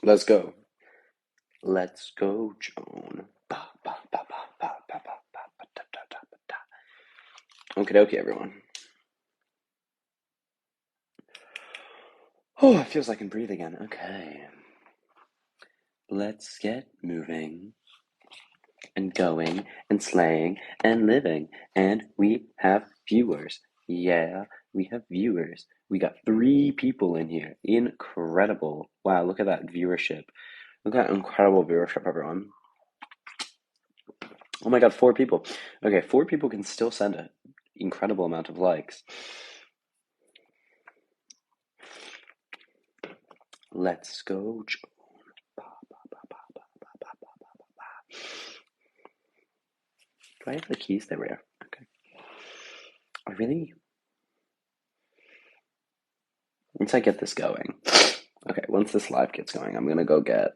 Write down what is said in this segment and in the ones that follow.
Let's go. Let's go, Joan. Okie dokie, everyone. Oh, it feels like I can breathe again. Okay. Let's get moving and going and slaying and living. And we have viewers. Yeah, we have viewers. We got 3 people in here. Incredible. Wow, look at that viewership. Look at that incredible viewership, everyone. Oh my god, 4 people. Okay, 4 people can still send an incredible amount of likes. Let's go. Do I have the keys? There we are. Okay. I really. Once I get this going. Okay, once this live gets going, I'm gonna go get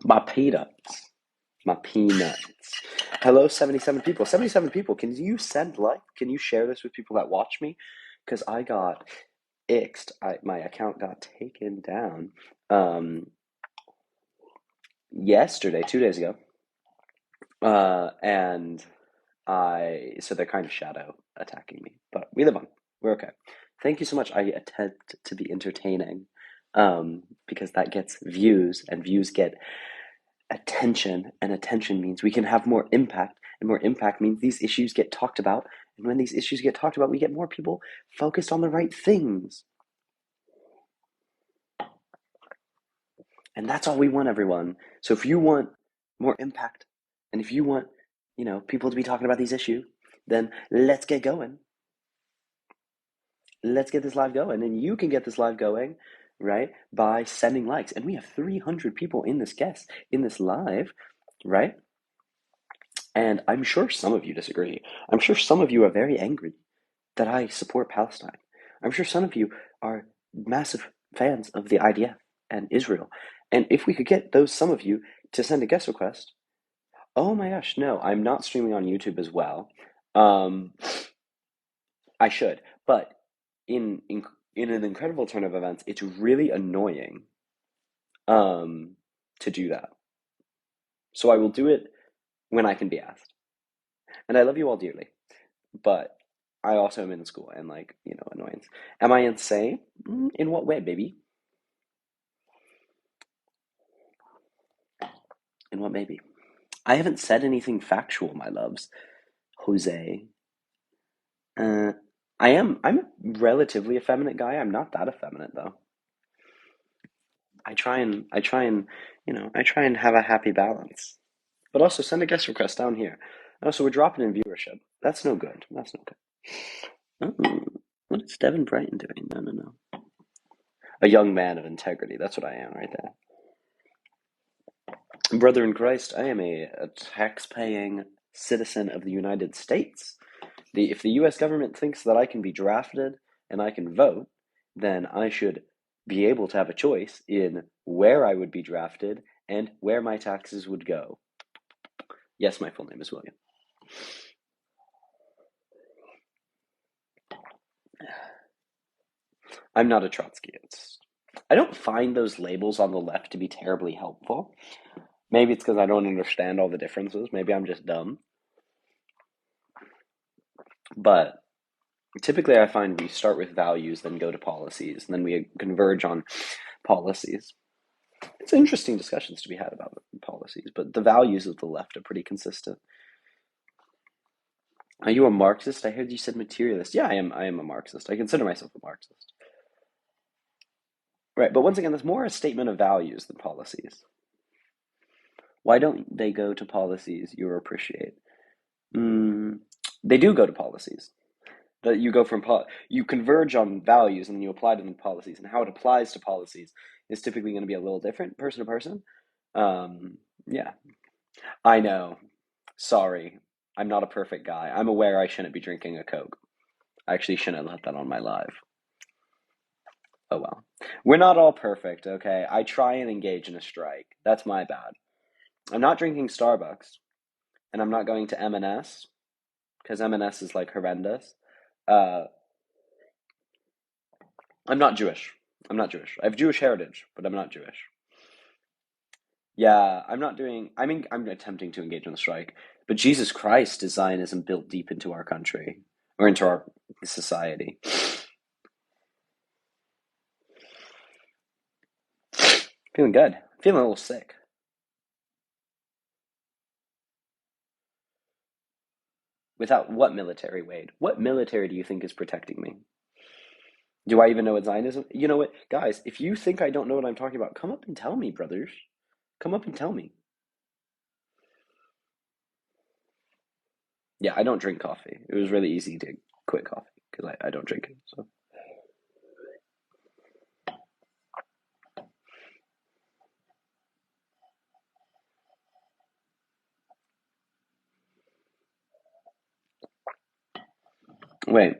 my peanuts. My peanuts. Hello, 77 people. 77 people. Can you send like? Can you share this with people that watch me? Because I got ixed. My account got taken down yesterday, 2 days ago. And so they're kind of shadow attacking me, but we live on. We're okay. Thank you so much. I attempt to be entertaining, because that gets views, and views get attention, and attention means we can have more impact, and more impact means these issues get talked about. And when these issues get talked about, we get more people focused on the right things. And that's all we want, everyone. So if you want more impact, and if you want, people to be talking about these issues, then let's get going. Let's get this live going. And you can get this live going, right, by sending likes. And we have 300 people in this live, right? And I'm sure some of you disagree. I'm sure some of you are very angry that I support Palestine. I'm sure some of you are massive fans of the IDF and Israel. And if we could get some of you to send a guest request, oh my gosh, no, I'm not streaming on YouTube as well. I should, but in an incredible turn of events, it's really annoying to do that. So I will do it when I can be asked. And I love you all dearly, but I also am in school and annoyance. Am I insane? In what way, baby? In what maybe? I haven't said anything factual, my loves. Jose. Uh, I'm a relatively effeminate guy. I'm not that effeminate though. I try and have a happy balance. But also send a guest request down here. Also, we're dropping in viewership. That's no good. That's no good. Oh, what is Devin Brighton doing? No, no, no. A young man of integrity. That's what I am right there. Brother in Christ, I am a tax-paying citizen of the United States. If the U.S. government thinks that I can be drafted and I can vote, then I should be able to have a choice in where I would be drafted and where my taxes would go. Yes, my full name is William. I'm not a Trotskyist. I don't find those labels on the left to be terribly helpful. Maybe it's because I don't understand all the differences. Maybe I'm just dumb. But typically, I find we start with values, then go to policies, and then we converge on policies. It's interesting discussions to be had about policies, but the values of the left are pretty consistent. Are you a Marxist? I heard you said materialist. Yeah, I am. I am a Marxist. I consider myself a Marxist. Right, but once again, that's more a statement of values than policies. Why don't they go to policies you appreciate? They do go to policies. That you go from you converge on values and then you apply them to policies, and how it applies to policies is typically going to be a little different person to person. Yeah, I know. Sorry, I'm not a perfect guy. I'm aware I shouldn't be drinking a Coke. I actually shouldn't let that on my live. Oh well. We're not all perfect, okay? I try and engage in a strike. That's my bad. I'm not drinking Starbucks, and I'm not going to M&S because M&S is like horrendous. Uh, I'm not Jewish. I'm not Jewish. I have Jewish heritage, but I'm not Jewish. Yeah, I'm not doing. I mean, I'm attempting to engage in the strike, but Jesus Christ, is Zionism built deep into our country or into our society? Feeling good. Feeling a little sick. Without what military, Wade? What military do you think is protecting me? Do I even know what Zionism? You know what, guys? If you think I don't know what I'm talking about, come up and tell me, brothers. Come up and tell me. Yeah, I don't drink coffee. It was really easy to quit coffee because I don't drink it. So wait,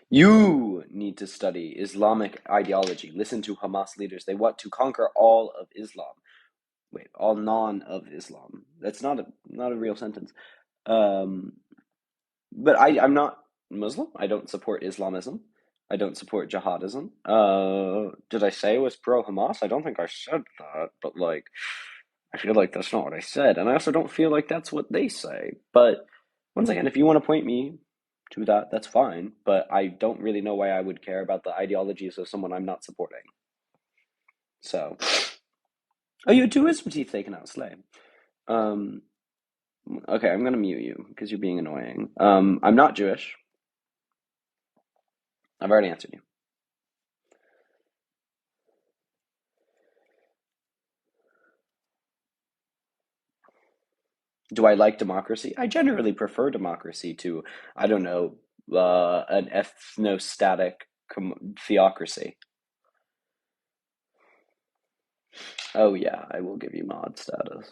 you need to study Islamic ideology. Listen to Hamas leaders. They want to conquer all of Islam. Wait, all non of Islam. That's not a real sentence. Um, but I'm not Muslim. I don't support Islamism. I don't support jihadism. Did I say it was pro Hamas? I don't think I said that, but like, I feel like that's not what I said, and I also don't feel like that's what they say. But once again, if you want to point me to that, that's fine. But I don't really know why I would care about the ideologies of someone I'm not supporting. So, oh, you had two wisdom teeth taken out, slay. Um, okay, I'm gonna mute you because you're being annoying. I'm not Jewish. I've already answered you. Do I like democracy? I generally prefer democracy to, I don't know, an ethnostatic theocracy. Oh yeah, I will give you mod status.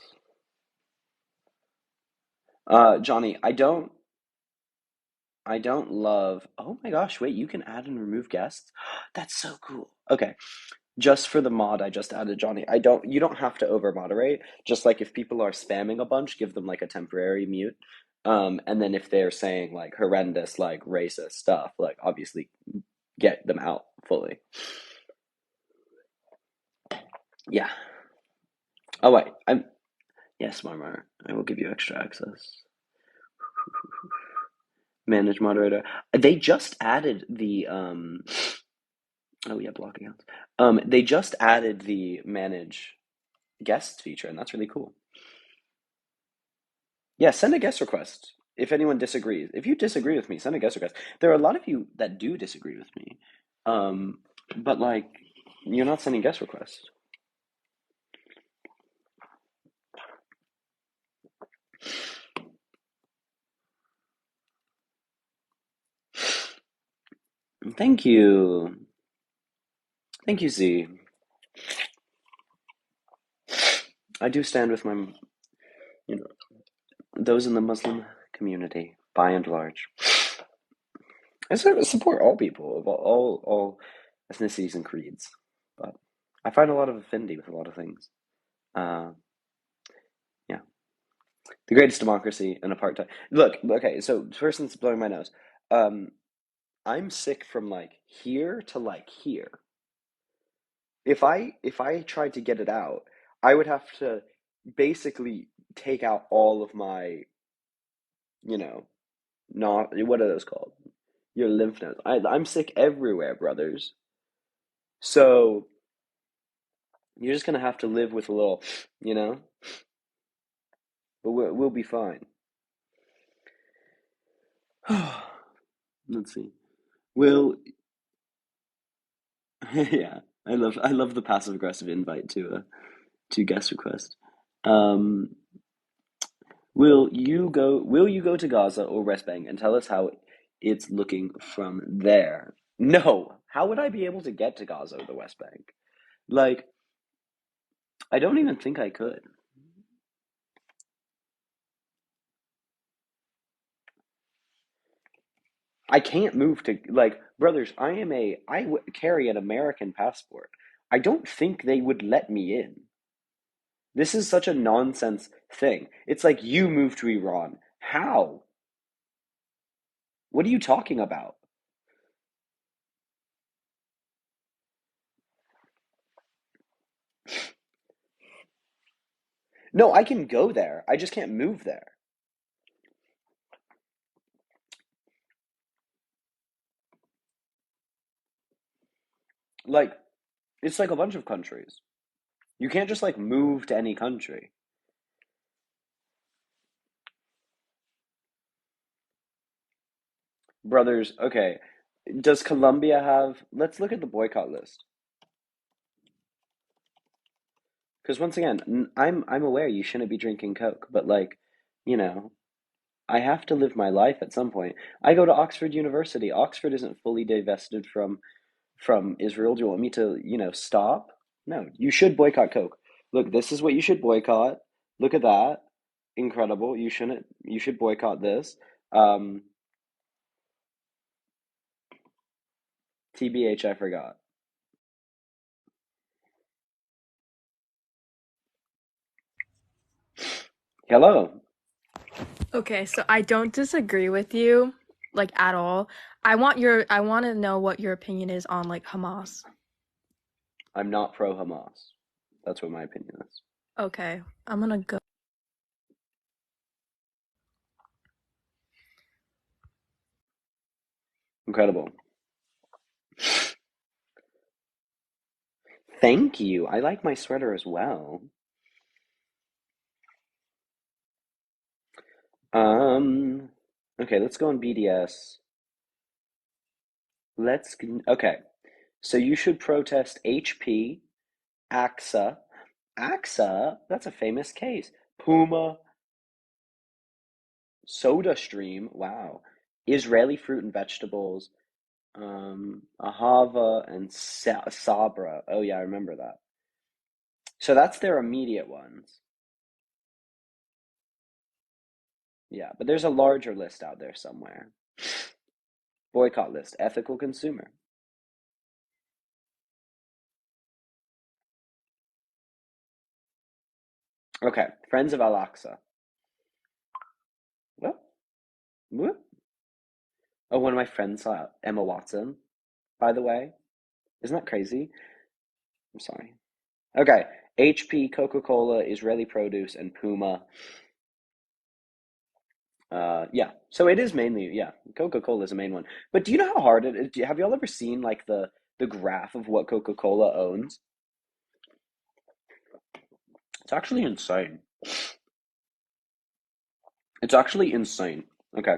Johnny, I don't love. Oh my gosh, wait, you can add and remove guests? That's so cool. Okay, just for the mod I just added, Johnny. You don't have to over moderate. Just like if people are spamming a bunch, give them like a temporary mute. And then if they're saying like horrendous, like racist stuff, like obviously get them out fully. Yeah. Oh wait, I'm yes, Marmar. I will give you extra access. Manage moderator. They just added the oh yeah, block accounts. They just added the manage guests feature, and that's really cool. Yeah, send a guest request if anyone disagrees. If you disagree with me, send a guest request. There are a lot of you that do disagree with me, um, but like you're not sending guest requests. Thank you, thank you, Z. I do stand with my, you know, those in the Muslim community by and large. I support all people of all ethnicities and creeds, but I find a lot of affinity with a lot of things. Uh, yeah, the greatest democracy and apartheid. Look, okay, so first thing's blowing my nose. Um, I'm sick from like here to like here. If I tried to get it out, I would have to basically take out all of my, you know, not what are those called? Your lymph nodes. I'm sick everywhere, brothers. So you're just gonna have to live with a little, you know, but we'll be fine. Let's see. Will yeah, I love the passive aggressive invite to guest request. Um, will you go to Gaza or West Bank and tell us how it's looking from there? No. How would I be able to get to Gaza or the West Bank? Like, I don't even think I could. I can't move to like brothers. Carry an American passport. I don't think they would let me in. This is such a nonsense thing. It's like you moved to Iran. How? What are you talking about? No, I can go there. I just can't move there. Like, it's like a bunch of countries. You can't just like move to any country. Brothers, okay. Does Colombia have, let's look at the boycott list. Because once again, I'm aware you shouldn't be drinking Coke, but like, you know, I have to live my life at some point. I go to Oxford University. Oxford isn't fully divested from Israel. Do you want me to, stop? No, you should boycott Coke. Look, this is what you should boycott. Look at that. Incredible. You should boycott this. Um, TBH, I forgot. Hello. Okay, so I don't disagree with you, like at all. I want to know what your opinion is on like Hamas. I'm not pro Hamas. That's what my opinion is. Okay, I'm gonna go. Incredible. Thank you. I like my sweater as well. Um, okay, let's go on BDS. Okay. So you should protest HP, AXA. AXA, that's a famous case. Puma, SodaStream, wow. Israeli fruit and vegetables, Ahava and Sabra. Oh yeah, I remember that. So that's their immediate ones. Yeah, but there's a larger list out there somewhere. Boycott list, ethical consumer. Okay, Friends of Al-Aqsa. What? What? Oh, one of my friends saw Emma Watson, by the way. Isn't that crazy? I'm sorry. Okay, HP, Coca-Cola, Israeli Produce, and Puma. Yeah, so it is mainly, yeah, Coca-Cola is the main one. But do you know how hard it is? Have you all ever seen like the graph of what Coca-Cola owns? It's actually insane. It's actually insane. Okay.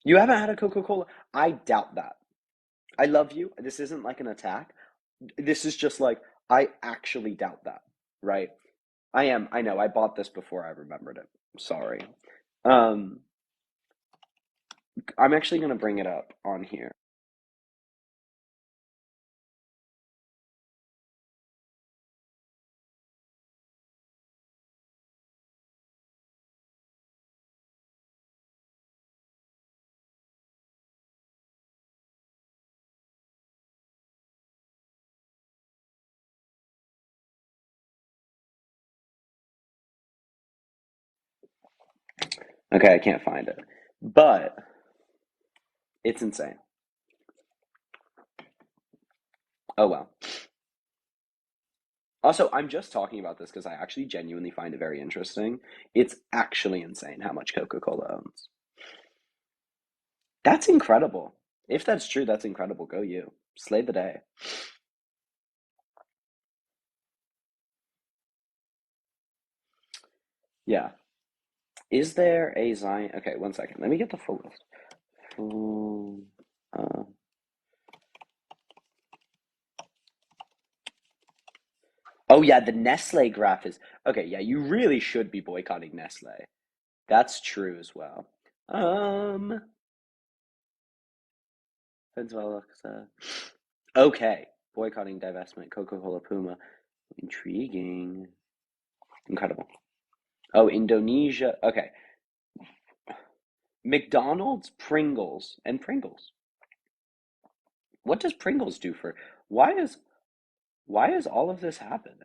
You haven't had a Coca-Cola? I doubt that. I love you. This isn't like an attack. This is just like, I actually doubt that, right? I know, I bought this before I remembered it. Sorry. Um, I'm actually gonna bring it up on here. Okay, I can't find it. But it's insane. Oh well. Also, I'm just talking about this because I actually genuinely find it very interesting. It's actually insane how much Coca-Cola owns. That's incredible. If that's true, that's incredible. Go you. Slay the day. Yeah. Is there a Zion? Okay, one second. Let me get the full list. Full, uh, oh yeah, the Nestle graph is okay. Yeah, you really should be boycotting Nestle. That's true as well. Um, Venezuela. Okay, boycotting divestment. Coca-Cola, Puma. Intriguing. Incredible. Oh, Indonesia. Okay, McDonald's, Pringles, and Pringles. What does Pringles do for? Why is why is all of this happening?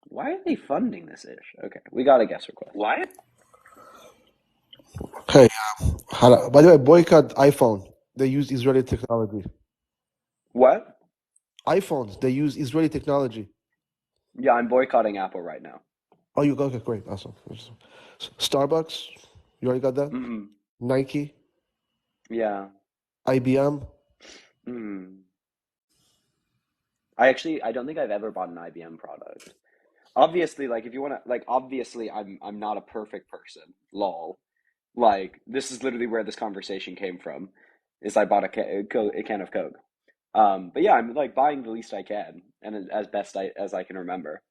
Why are they funding this ish? Okay, we got a guest request. Why? Hey, by the way, boycott iPhone. They use Israeli technology. What? iPhones, they use Israeli technology. Yeah, I'm boycotting Apple right now. Oh, you got okay, great, awesome. Starbucks, you already got that? Mm-hmm. Nike, Yeah. IBM. Mm. I don't think I've ever bought an IBM product. Obviously, like if you want to, like obviously, I'm not a perfect person. Lol. Like this is literally where this conversation came from. Is I bought a can of Coke. But yeah, I'm like buying the least I can, and as best as I can remember.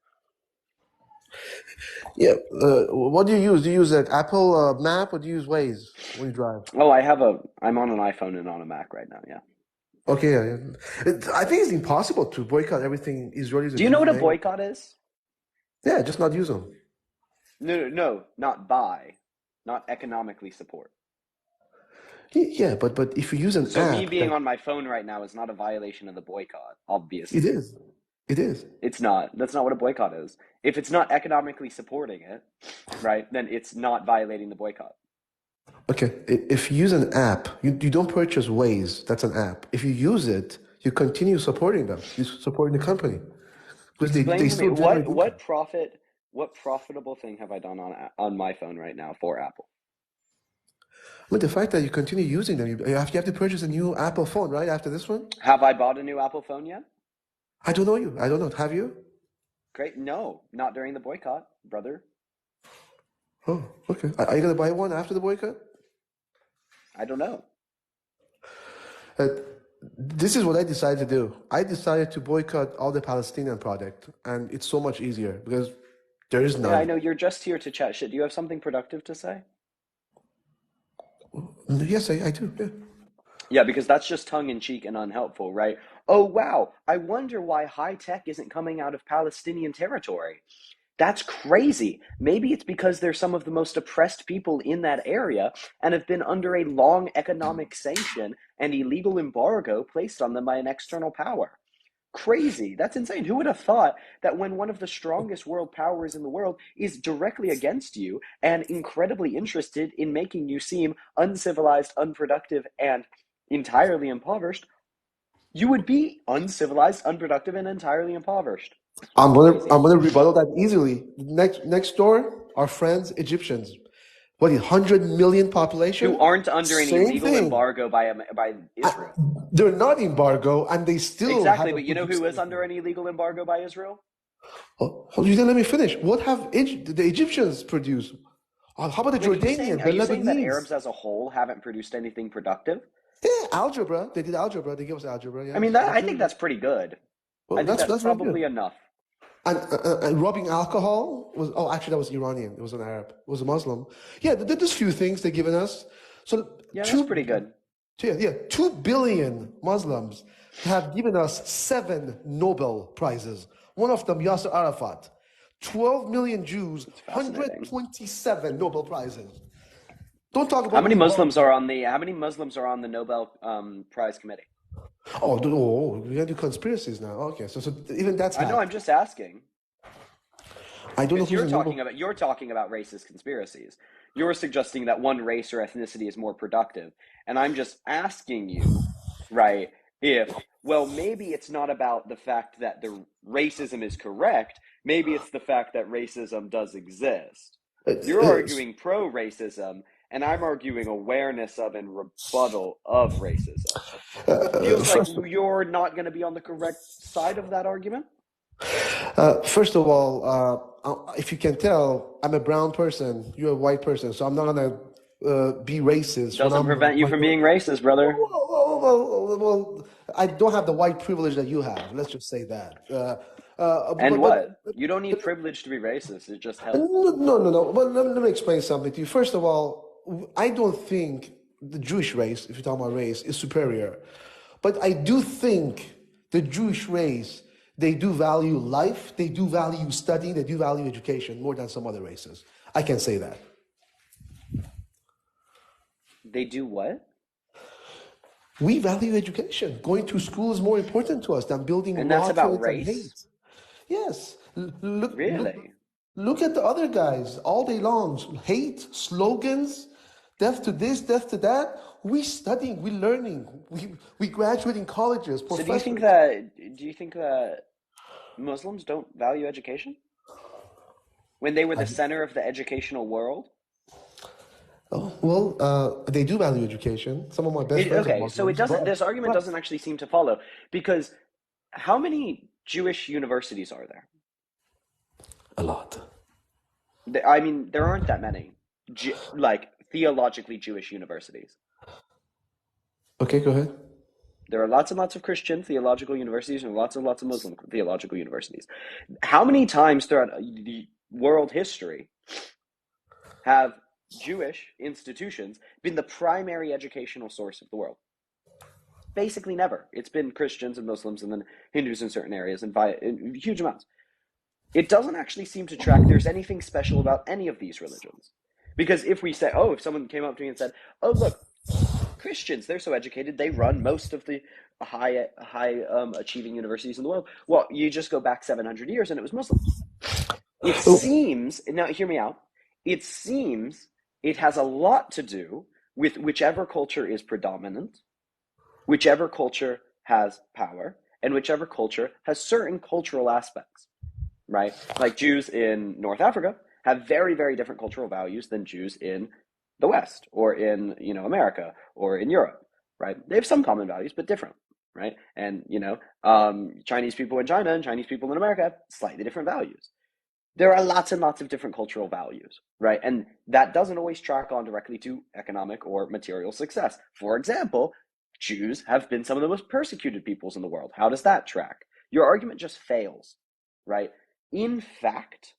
Yeah. What do you use? Do you use an Apple map or do you use Waze when you drive? Oh, I'm on an iPhone and on a Mac right now. Yeah. Okay, yeah, yeah. I think it's impossible to boycott everything Israelis are Do you know what doing. a Eh? boycott is? Yeah, just not use them. No, no, no, not buy, not economically support. Yeah, but if you use an So me app being that on my phone right now is not a violation of the boycott, it obviously. is, it is. It's not. That's not what a boycott is. If it's not economically supporting it, right, then it's not violating the boycott. Okay, if you use an app, you don't purchase Waze. That's an app. If you use it, you continue supporting them. You're supporting the company because Explain they to me still generate income. what profitable thing have I done on my phone right now for Apple? But the fact that you continue using them, you have to purchase a new Apple phone, right? After this one? Have I bought a new Apple phone yet? I don't know you. I don't know. Have you? Great. No, not during the boycott, brother. Oh, okay. Are you gonna buy one after the boycott? I don't know. Uh, this is what I decided to do. I decided to boycott all the Palestinian product, and it's so much easier because there is Yeah, I none. know you're just here to chat shit. Do you have something productive to say? Yes, I do. Yeah. Yeah, because that's just tongue in cheek and unhelpful, right? Oh, wow. I wonder why high tech isn't coming out of Palestinian territory. That's crazy. Maybe it's because they're some of the most oppressed people in that area and have been under a long economic sanction and illegal embargo placed on them by an external power. Crazy. That's insane. Who would have thought that when one of the strongest world powers in the world is directly against you and incredibly interested in making you seem uncivilized, unproductive, and entirely impoverished, you would be uncivilized, unproductive, and entirely impoverished? I'm Crazy. gonna rebuttal that easily. Next door, our friends Egyptians. What, 100 million Who population? aren't under any Same legal thing. embargo by I- Israel. they're not embargo, and they still Exactly, but haven't you know produced who is under anything. any legal embargo by Israel? You didn't let me finish. What have the Egyptians produced? How about the Wait, Jordanians, are the you saying that Lebanese? Arabs as a whole haven't produced anything productive? Yeah, algebra. They did algebra. They gave us algebra. I mean, Yes, that that's I very think good. that's pretty good. I Well, think that's that's very good. probably enough. And rubbing alcohol was, oh, actually that was Iranian. It was an Arab. It was a Muslim. Yeah, there's few things they've given us. So Yeah, that's two, pretty good. yeah, 2 billion Muslims have given us 7 Nobel prizes. One of them, Yasser Arafat. 12 million Jews, It's fascinating. 127 Nobel prizes. Don't talk about embargo. How many Muslims are on the Nobel Prize committee? Oh, we gotta do conspiracies now. Okay, so even that's I know. I'm hacked. just asking I don't know because who's the Nobel. you're talking about racist conspiracies. You're suggesting that one race or ethnicity is more productive, and I'm just asking you, right? If well, maybe it's not about the fact that the racism is correct. Maybe it's the fact that racism does exist. Uh, You're uh, arguing pro racism, and I'm arguing awareness of and rebuttal of racism. Feels like first, you're not going to be on the correct side of that argument. first of all, if you can tell, I'm a brown person. You're a white person, so I'm not gonna be racist when Doesn't I'm prevent you like. from being racist, brother. Well, I don't have the white privilege that you have. Let's just say that. And what? You don't need privilege to be racist. It just helps. No. But let me explain something to you. First of all, I don't think the Jewish race, if you're talking about race, is superior. But I do think the Jewish race, they do value life, they do value study, they do value education more than some other races. I can say that. They do what? We value education. Going to school is more important to us than building And that's about rockets and race? hate. Yes. Really? Look at the other guys all day long. Hate, slogans. Death to this, death to that. We studying, we learning, we graduating colleges, So professors. do you think that Muslims don't value education? When they were the center of the educational world? Oh, well, they do value education. Some of my best friends are Okay, so Muslims, this argument but doesn't actually seem to follow because how many Jewish universities are there? a lot. I mean, there aren't that many, like theologically Jewish universities. Okay, go ahead. There are lots and lots of Christian theological universities and lots and lots of Muslim theological universities. How many times throughout the world history have Jewish institutions been the primary educational source of the world? Basically never. It's been Christians and Muslims and then Hindus in certain areas and in huge amounts. It doesn't actually seem to track there's anything special about any of these religions. Because if we say, oh, if someone came up to me and said, oh, look, Christians, they're so educated, they run most of the high achieving universities in the world. Well, you just go back 700 years and it was Muslims. It seems, now hear me out, it seems it has a lot to do with whichever culture is predominant, whichever culture has power, and whichever culture has certain cultural aspects, right? Like Jews in North Africa have very, very different cultural values than Jews in the West or in, America or in Europe, right? They have some common values, but different, right? And, Chinese people in China and Chinese people in America have slightly different values. There are lots and lots of different cultural values, right? And that doesn't always track on directly to economic or material success. For example, Jews have been some of the most persecuted peoples in the world. How does that track? Your argument just fails, right? In fact,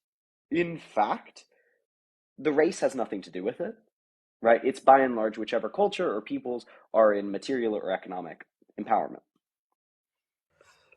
the race has nothing to do with it, right? It's by and large whichever culture or peoples are in material or economic empowerment.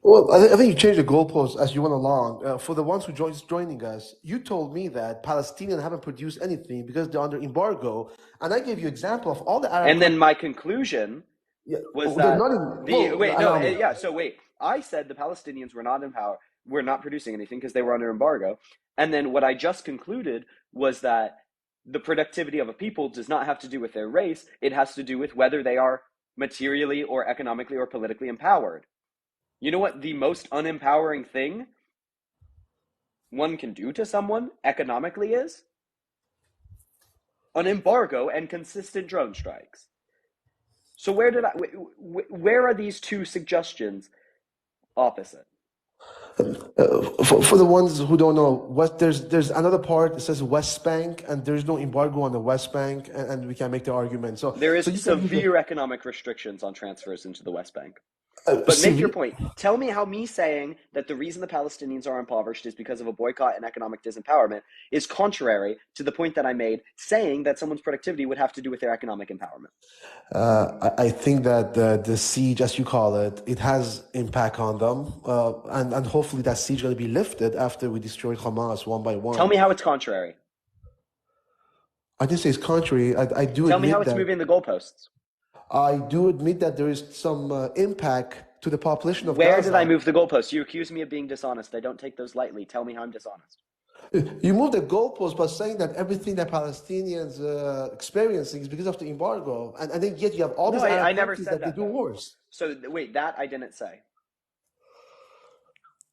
Well, I think you changed the goalposts as you went along. For the ones who joining us, you told me that Palestinians haven't produced anything because they're under embargo, and I gave you example of all the Arab And then countries. my conclusion Yeah, was they're that not in. Well, allow me. I said the Palestinians were not in power, were not producing anything because they were under embargo. And then what I just concluded was that the productivity of a people does not have to do with their race. It has to do with whether they are materially or economically or politically empowered. You know what the most unempowering thing one can do to someone economically is? An embargo and consistent drone strikes. So where are these two suggestions opposite? For the ones who don't know, there's another part that says West Bank, and there's no embargo on the West Bank, and we can make the argument. There is So you can use severe economic restrictions on transfers into the West Bank. a But make your severe. point. Tell me how me saying that the reason the Palestinians are impoverished is because of a boycott and economic disempowerment is contrary to the point that I made, saying that someone's productivity would have to do with their economic empowerment. I think that the siege, as you call it, it has impact on them, and hopefully that siege going to be lifted after we destroy Hamas one by Tell one. me how it's contrary. I didn't say it's contrary. I do Tell me how admit it's that. moving the goalposts. I do admit that there is some impact to the population of Where did I Gaza. move the goalposts? You accuse me of being dishonest. I don't take those lightly. Tell me how I'm dishonest. You move the goalpost by saying that everything that Palestinians experiencing is because of the embargo, and then yet you have all No, these Arab I never countries said that they that, do though. worse. So, wait, that I didn't say.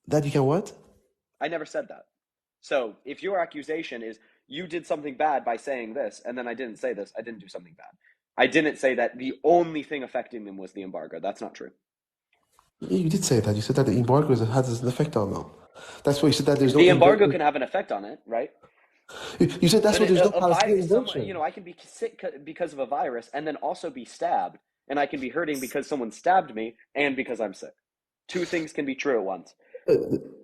That you can what? I never said that. So, if your accusation is you did something bad by saying this, and then I didn't say this, I didn't do something bad. I didn't say that the only thing affecting them was the embargo. That's not true. You did say that. You said that the embargo has an effect on them. That's why you said that there's no The embargo can have an effect on it, right? You said that's why But there's no a Palestinian virus, invention. I can be sick because of a virus, and then also be stabbed, and I can be hurting because someone stabbed me, and because I'm sick. Two things can be true at once.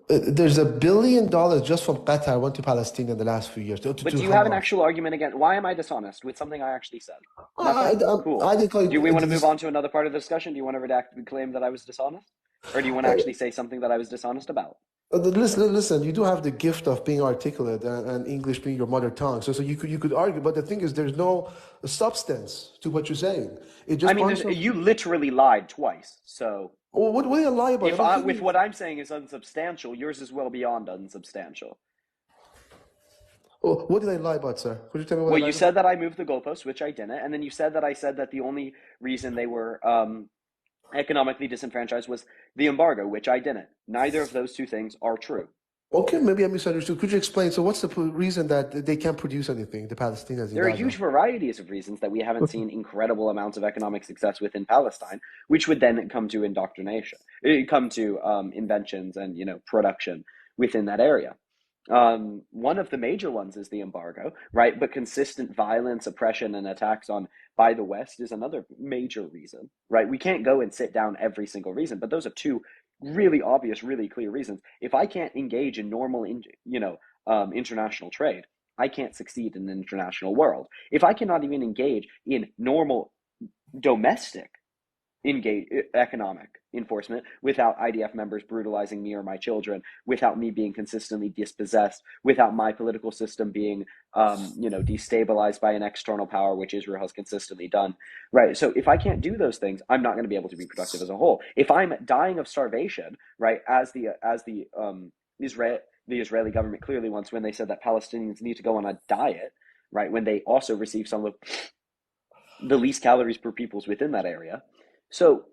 There's $1 billion just from Qatar went to Palestine in the last few years to But do you have an Hamas. actual argument again? Why am I dishonest with something I actually said? I, Nothing? Cool. I didn't call Do we it want to move on to another part of the discussion? Do you want to redact the claim that I was dishonest? Or do you want to actually say something that I was dishonest about? Listen. You do have the gift of being articulate and English being your mother tongue. So you could argue, but the thing is, there's no substance to what you're saying. It I just mean, bunch of. you literally lied twice. So Well, what do you lie about? with what I'm saying is unsubstantial, yours is well beyond unsubstantial. Oh, what did I lie about, sir? Could you tell me what I Well, you lied about? said that I moved the goalposts, which I didn't, and then you said that I said that the only reason they were economically disenfranchised was the embargo, which I didn't. Neither of those two things are true. Okay, maybe I misunderstood. Could you explain? So, what's the reason that they can't produce anything, the Palestinians in There are Gaza? huge varieties of reasons that we haven't seen incredible amounts of economic success within Palestine, which would then come to indoctrination, come to inventions and production within that area. One of the major ones is the embargo, right? But consistent violence, oppression, and attacks on by the West is another major reason, right? We can't go and sit down every single reason, but those are two really obvious, really clear reasons. If I can't engage in normal, international trade, I can't succeed in the international world. If I cannot even engage in normal domestic engage economic enforcement without IDF members brutalizing me or my children, without me being consistently dispossessed, without my political system being, destabilized by an external power, which Israel has consistently done, right? So if I can't do those things, I'm not going to be able to be productive as a whole. If I'm dying of starvation, right, the Israeli government clearly wants when they said that Palestinians need to go on a diet, right, when they also receive some of the least calories per pupils within that area. So,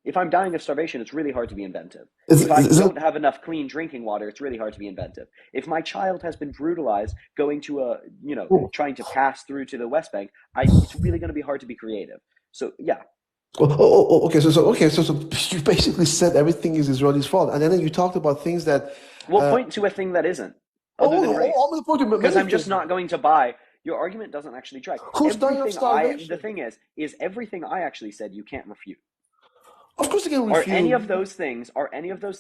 if I'm dying of starvation, it's really hard to be inventive. If I Is that don't have enough clean drinking water, it's really hard to be inventive. If my child has been brutalized going to trying to pass through to the West Bank, it's really going to be hard to be creative. So, yeah. okay? So you basically said everything is Israeli's fault, and then you talked about things that. Well, Uh, point to a thing that isn't, other than race. I'm going to point to Because many I'm just things. not going to buy. Your argument doesn't actually track. Who's dying of The starvation? thing is everything I actually said you can't refute. Of course, they can Are any of refuse. those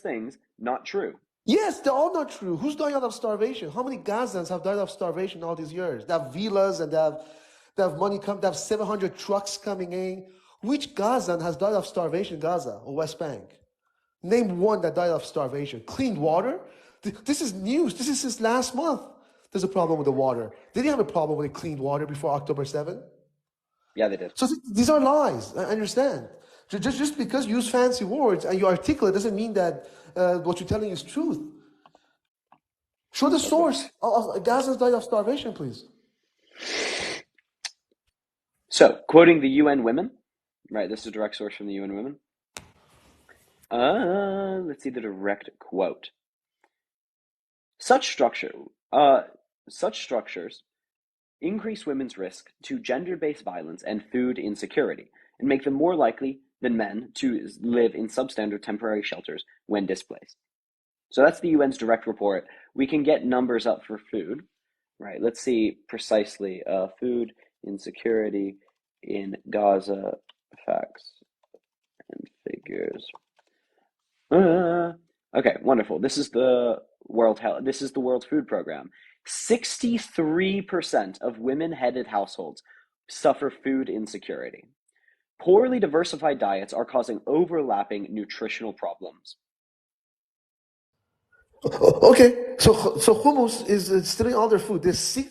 things not true? Yes, they're all not true. Who's dying out of starvation? How many Gazans have died of starvation all these years? They have villas and they have money come. They have 700 trucks coming in. Which Gazan has died of starvation in Gaza or West Bank? Name one that died of starvation. Clean water? This is news. This is since last month. There's a problem with the water. They didn't have a problem with the clean water before October 7th. Yeah, they did. So these are lies. I understand. Just because you use fancy words and you articulate doesn't mean that what you're telling is truth. Show the Okay. source of Gaza's died of starvation, please. So, quoting the UN Women, right? This is a direct source from the UN Women. Let's see the direct quote. Such structures increase women's risk to gender-based violence and food insecurity, and make them more likely than men to live in substandard temporary shelters when displaced. So that's the UN's direct report. We can get numbers up for food, right? Let's see precisely food insecurity in Gaza, facts and figures. Okay, wonderful. This is the World Food Program. 63% of women-headed households suffer food insecurity. Poorly diversified diets are causing overlapping nutritional problems. Okay, so hummus is stealing all their food.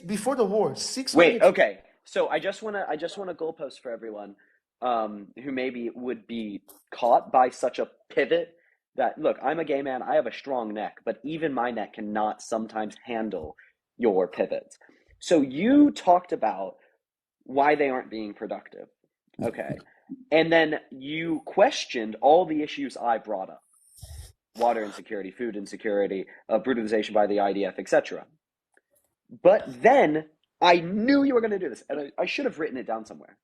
Before the war, 6 million. Wait, okay. So I just wanna goalpost for everyone who maybe would be caught by such a pivot that look, I'm a gay man, I have a strong neck, but even my neck cannot sometimes handle your pivots. So you talked about why they aren't being productive. Okay. And then you questioned all the issues I brought up. Water insecurity, food insecurity, brutalization by the IDF, etc. But then I knew you were going to do this, and I should have written it down somewhere.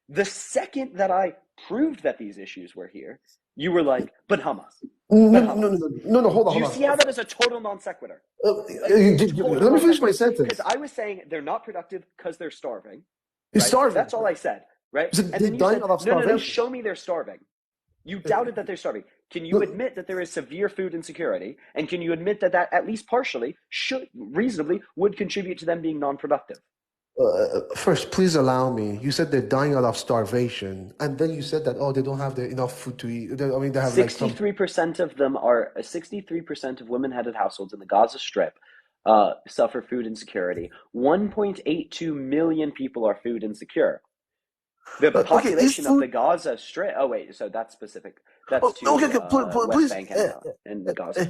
The second that I proved that these issues were here, you were like, but Hamas. No, But no, no, Hamas. no, no, hold on, Do you hold see on. how that is a total non sequitur? Total Let me non finish my sequitur. Because sentence. I was saying they're not productive because they're starving, He's right? starving. That's all I said, right? So And they're then you dying said, out of no, no, no, starvation. show me they're starving. You doubted that they're starving. Can you admit that there is severe food insecurity? And can you admit that at least partially, reasonably, would contribute to them being non-productive? First, please allow me. You said they're dying out of starvation, and then you said that they don't have enough food to eat. I mean, they have like some. 63% of them are 63% of women-headed households in the Gaza Strip suffer food insecurity. 1.82 million people are food insecure. The Okay, is population of food? the Gaza Strip. Oh wait, so that's specific. That's Oh, okay, to okay. West Please Bank and Gaza.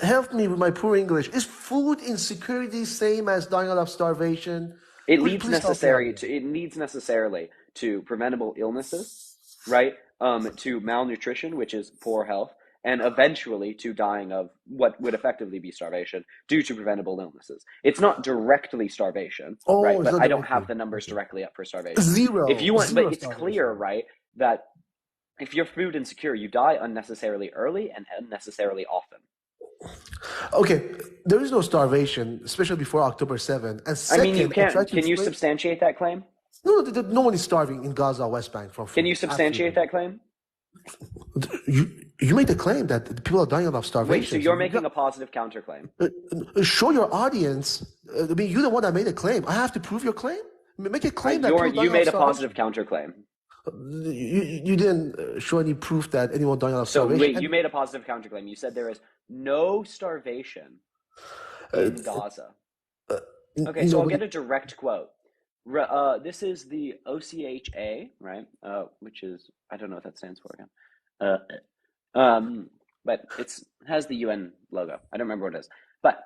help me with my poor English. Is food insecurity same as dying out of starvation? It Please, leads please help me out necessary here. to. It leads necessarily to preventable illnesses, right? To malnutrition, which is poor health, and eventually to dying of what would effectively be starvation due to preventable illnesses. It's not directly starvation, right? Oh, it's But not I don't have directly. the numbers Okay. directly up for starvation. If you want, but Zero it's clear, starvation. right, that if you're food insecure, you die unnecessarily early and unnecessarily often. Okay, there is no starvation, especially before October 7th. And I mean, you second, I try can't. to Can you explain. substantiate that claim? No, no one is starving in Gaza, West Bank from Can you food. substantiate Absolutely. that claim? You you made the claim that the people are dying of Wait, so starvation. So you're you got, making a positive counterclaim. show your audience. I mean, you're the one that made a claim. I have to prove your claim. Make a claim that people You dying of made a positive starvation. counterclaim. You didn't show any proof that anyone dying of So starvation. wait, you And made a positive counterclaim. You said there is no starvation uh, in Gaza. uh, Okay, so I'll nobody. get a direct quote. This is the OCHA, right? Which is I don't know what that stands for again. But it's has the UN logo. I don't remember what it is. But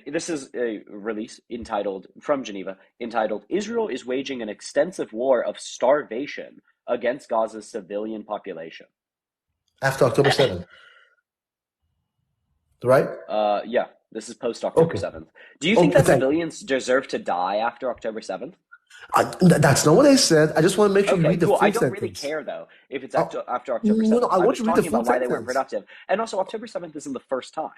this is a release entitled from Geneva, entitled "Israel is waging an extensive war of starvation against Gaza's civilian population." After October 7th, right? Yeah, this is post October Okay. 7th. Do you think Okay, that thank. civilians deserve to die after October 7th? That's not what I said. I just want to make sure you Okay, read the cool. I full don't really sentence. care though if it's Oh, after October no, no, 7th. I I want was you to read the talking full about why they weren't sentence. productive. And also October 7th isn't the first time,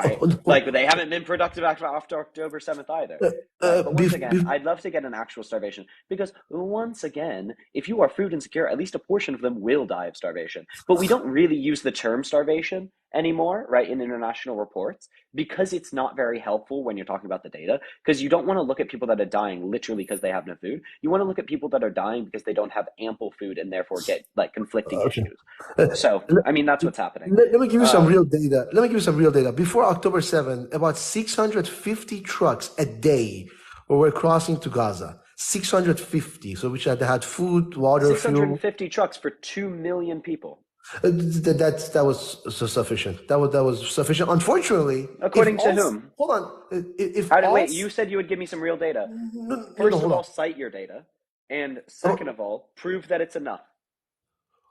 Oh, right? Like they haven't been productive after October 7th either. Right. But once again, I'd love to get an actual starvation because once again, if you are food insecure, at least a portion of them will die of starvation. But we don't really use the term starvation anymore, right, in international reports because it's not very helpful when you're talking about the data. Because you don't want to look at people that are dying literally because they have no food. You want to look at people that are dying because they don't have ample food and therefore get like conflicting okay. issues. Uh, So, let, I mean, that's what's happening. let me give you some Uh, real data. Let me give you some real data. Before October 7th, about 650 trucks a day were crossing to Gaza. 650. So which had food, water, fuel. 650 trucks for 2 million people. That was sufficient. That was sufficient. Unfortunately, if According to all wait, hold on, if all you said you would give me some real data. no, First of hold all, on. cite your data. And second Oh, of all, prove that it's enough.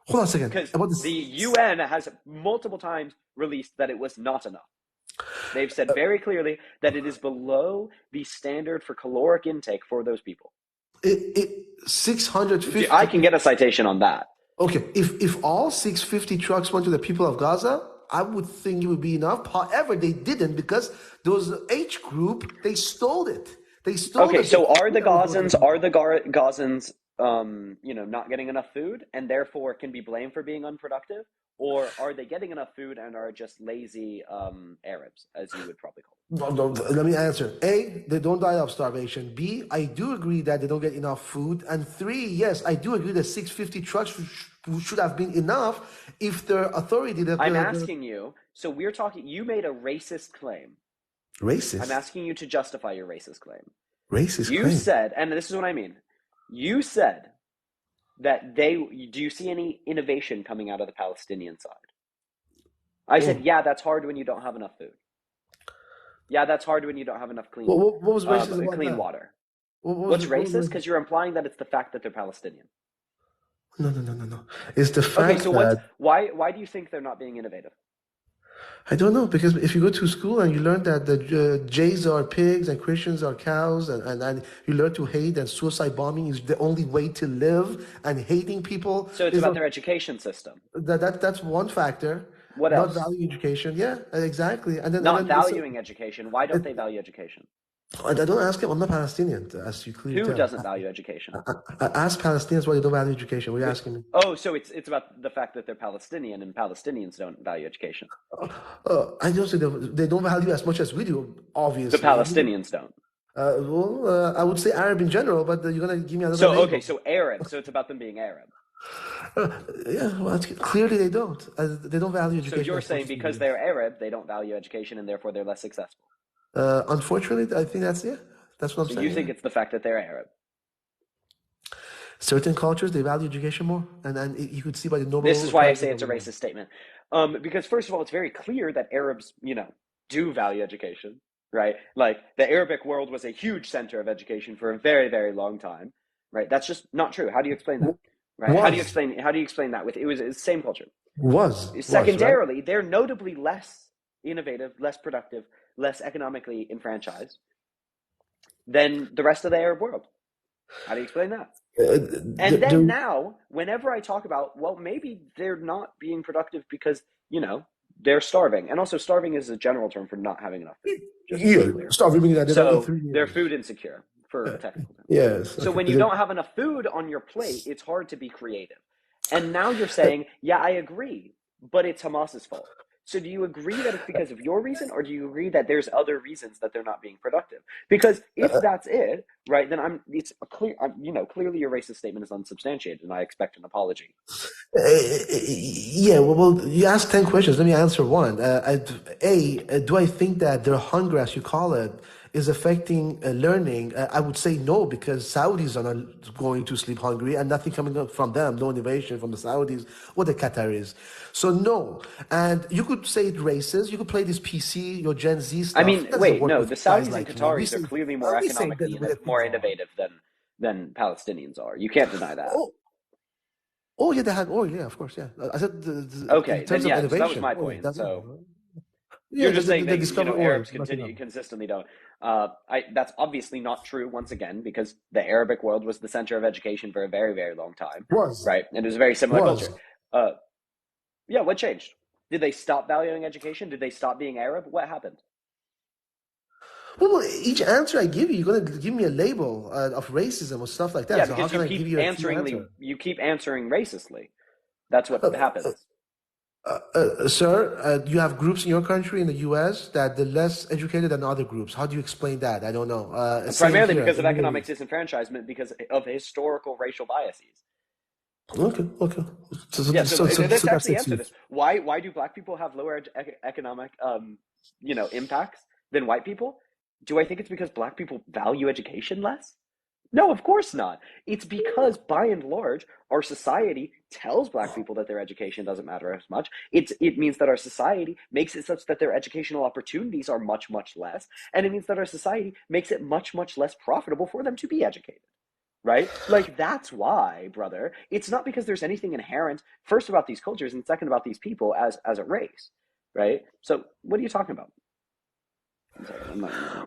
hold on a second. Because About the this. UN has multiple times released that it was not enough. They've said very clearly that it is below the standard for caloric intake for those people. It I 650. can get a citation on that. Okay, if all 650 trucks went to the people of Gaza, I would think it would be enough. However, they didn't because those H group they stole it. They stole Okay, so the are food the that would go to the people. Gazans, not getting enough food and therefore can be blamed for being unproductive, or are they getting enough food and are just lazy Arabs, as you would probably call No, no, let me answer. A, they don't die of starvation. B, I do agree that they don't get enough food. And three, yes, I do agree that 650 trucks should have been enough if their authority, them? I'm asking you. So we're talking. You made a racist claim. I'm racist, asking you to justify your racist claim. racist You claim. said, and this is what I mean. You said that do you see any innovation coming out of the Palestinian side? I said, Oh, yeah, that's hard when you don't have enough food. Yeah, that's hard when you don't have enough what was racist about clean that? water. What's What was racist? racist? Because you're implying that it's the fact that they're Palestinian. No, no, no, no, no. It's the Okay, fact so that why do you think they're not being innovative? I don't know because if you go to school and you learn that the Jays are pigs and Christians are cows and you learn to hate and suicide bombing is the only way to live and hating people So it's is about their education system. that's one factor. What Not else? value education. Yeah, exactly. And Not then it's, valuing education. Why don't they value education? I don't ask him. I'm not Palestinian, as you clearly Who tell. doesn't value education? I ask Palestinians why they don't value education. What are you asking me? Oh, so it's about the fact that they're Palestinian and Palestinians don't value education. I don't say they don't value as much as we do, The obviously. Palestinians don't. I would say Arab in general, but you're gonna give me another So okay, label. so Arab. So it's about them being Arab. Uh, yeah, well, clearly they don't. They don't value So education you're as much saying as we because do. they're Arab, they don't value education and therefore they're less successful. Unfortunately, I think that's what I'm So you saying. think Yeah. it's the fact that they're Arab. Certain cultures they value education more, and you could see by the This is Nobel why I Prizes say that it's a we won. racist statement. Because first of all, it's very clear that Arabs, do value education, right? Like the Arabic world was a huge center of education for a very, very long time, right? That's just not true. How do you explain that? Right? Was How do you explain that with it's the same culture? was right. Secondarily, they're notably less innovative, less productive, less economically enfranchised than the rest of the Arab world. How do you explain that? And then The now, whenever I talk about, well, maybe they're not being productive because, they're starving. And also, starving is a general term for not having enough food, just to be yeah, clear. start reading that. They don't eat So 3 meals. they're food insecure for a technical term. Yes. So Okay. when you don't have enough food on your plate, it's hard to be creative. And now you're saying, yeah, I agree, but it's Hamas's fault. So do you agree that it's because of your reason, or do you agree that there's other reasons that they're not being productive? Because if that's it, right, then it's a clear, clearly your racist statement is unsubstantiated, and I expect an apology. Yeah, well, you asked 10 questions. Let me answer one. Do I think that their hunger, as you call it, is affecting learning? I would say no, because Saudis are not going to sleep hungry and nothing coming up from them, no innovation from the Saudis or the Qataris. So, no. And you could say it racist. You could play this PC, your Gen Z I stuff. mean, That doesn't wait, work no, with the guys Saudis and like me. Qataris are clearly more We say economically that the way that more things are. innovative than Palestinians are. You can't deny that. Oh, oh yeah, they had oil. Yeah, of course. Yeah, I said in Okay, then terms of yeah, so that was innovation. my Oh yeah, point. definitely. So Yeah, you're just saying they that discovered oil, Arabs nothing continue else. consistently don't. That's obviously not true once again because the Arabic world was the center of education for a very very long time, Was right? And it was a very similar culture. was. Uh, yeah, what changed? Did they stop valuing education? Did they stop being Arab? What happened? Well, each answer I give you, you're gonna give me a label of racism or stuff like Yeah, that. So how because can I give you a true answer? you keep answering racistly. That's what happens. Sir, you have groups in your country, in the U.S., that they're less educated than other groups. How do you explain that? I don't know. Same Primarily here because of in Middle economic East. disenfranchisement, because of historical racial biases. Okay, okay. So, so, Yeah, so, so, let's so that's the actually answer this. excuse. Why do black people have lower economic impacts than white people? Do I think it's because black people value education less? No, of course not. It's because by and large our society tells black people that their education doesn't matter as much. It means that our society makes it such that their educational opportunities are much much less, and it means that our society makes it much much less profitable for them to be educated, right? Like that's why, brother. It's not because there's anything inherent first about these cultures and second about these people as a race, right? So what are you talking about? One second, I'm not gonna lie.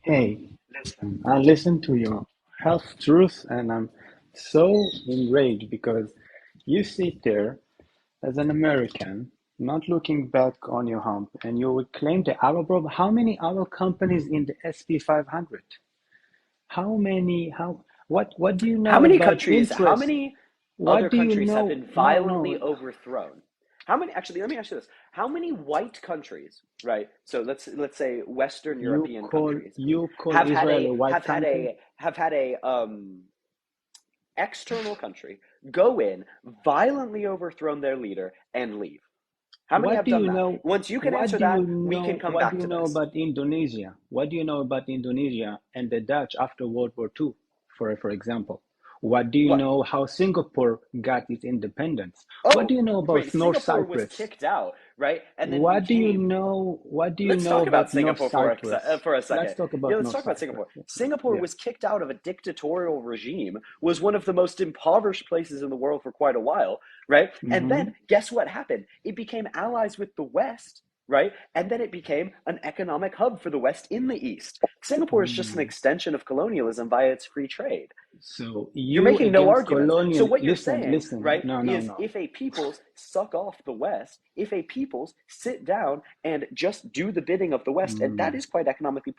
Hey, listen, I listened to your health truth and I'm so enraged because you sit there as an American, not looking back on your hump, and you would claim the Arab world. How many Arab companies in the SP 500? How many? What do you How know many about countries? How interest? many other What do you countries have know? been No, violently no, overthrown? How many? Actually, let me ask you this: how many white countries, right? So let's say Western European countries you call Israel a white country? have had a external country go in, violently overthrown their leader, and leave. How many What have do done you that? know? Once you can What answer do you that, we can know? come What do back you to know this. about Indonesia? What do you know about Indonesia and the Dutch after World War II, for example? What do you What? know how Singapore got its independence? What do Oh, you know wait, about North Singapore was Cyprus? kicked out, right? And then became. What do you Let's know talk about about North Singapore Cyprus? for a Let's second. talk Yeah, about let's North talk about Cyprus. Singapore. Singapore Yeah. was kicked out of a dictatorial regime, was one of the most impoverished places in the world for quite a while, right? And Mm-hmm. then guess what happened? It became allies with the West, right? And then it became an economic hub for the West in the East. Singapore is just an Mm. extension of colonialism via its free trade. So You're you making no against arguments. So colonial? what you're Listen, saying, listen. right, No, no, is no. if a peoples suck off the West, if a peoples sit down and just do the bidding of the West, and that Mm. is quite economically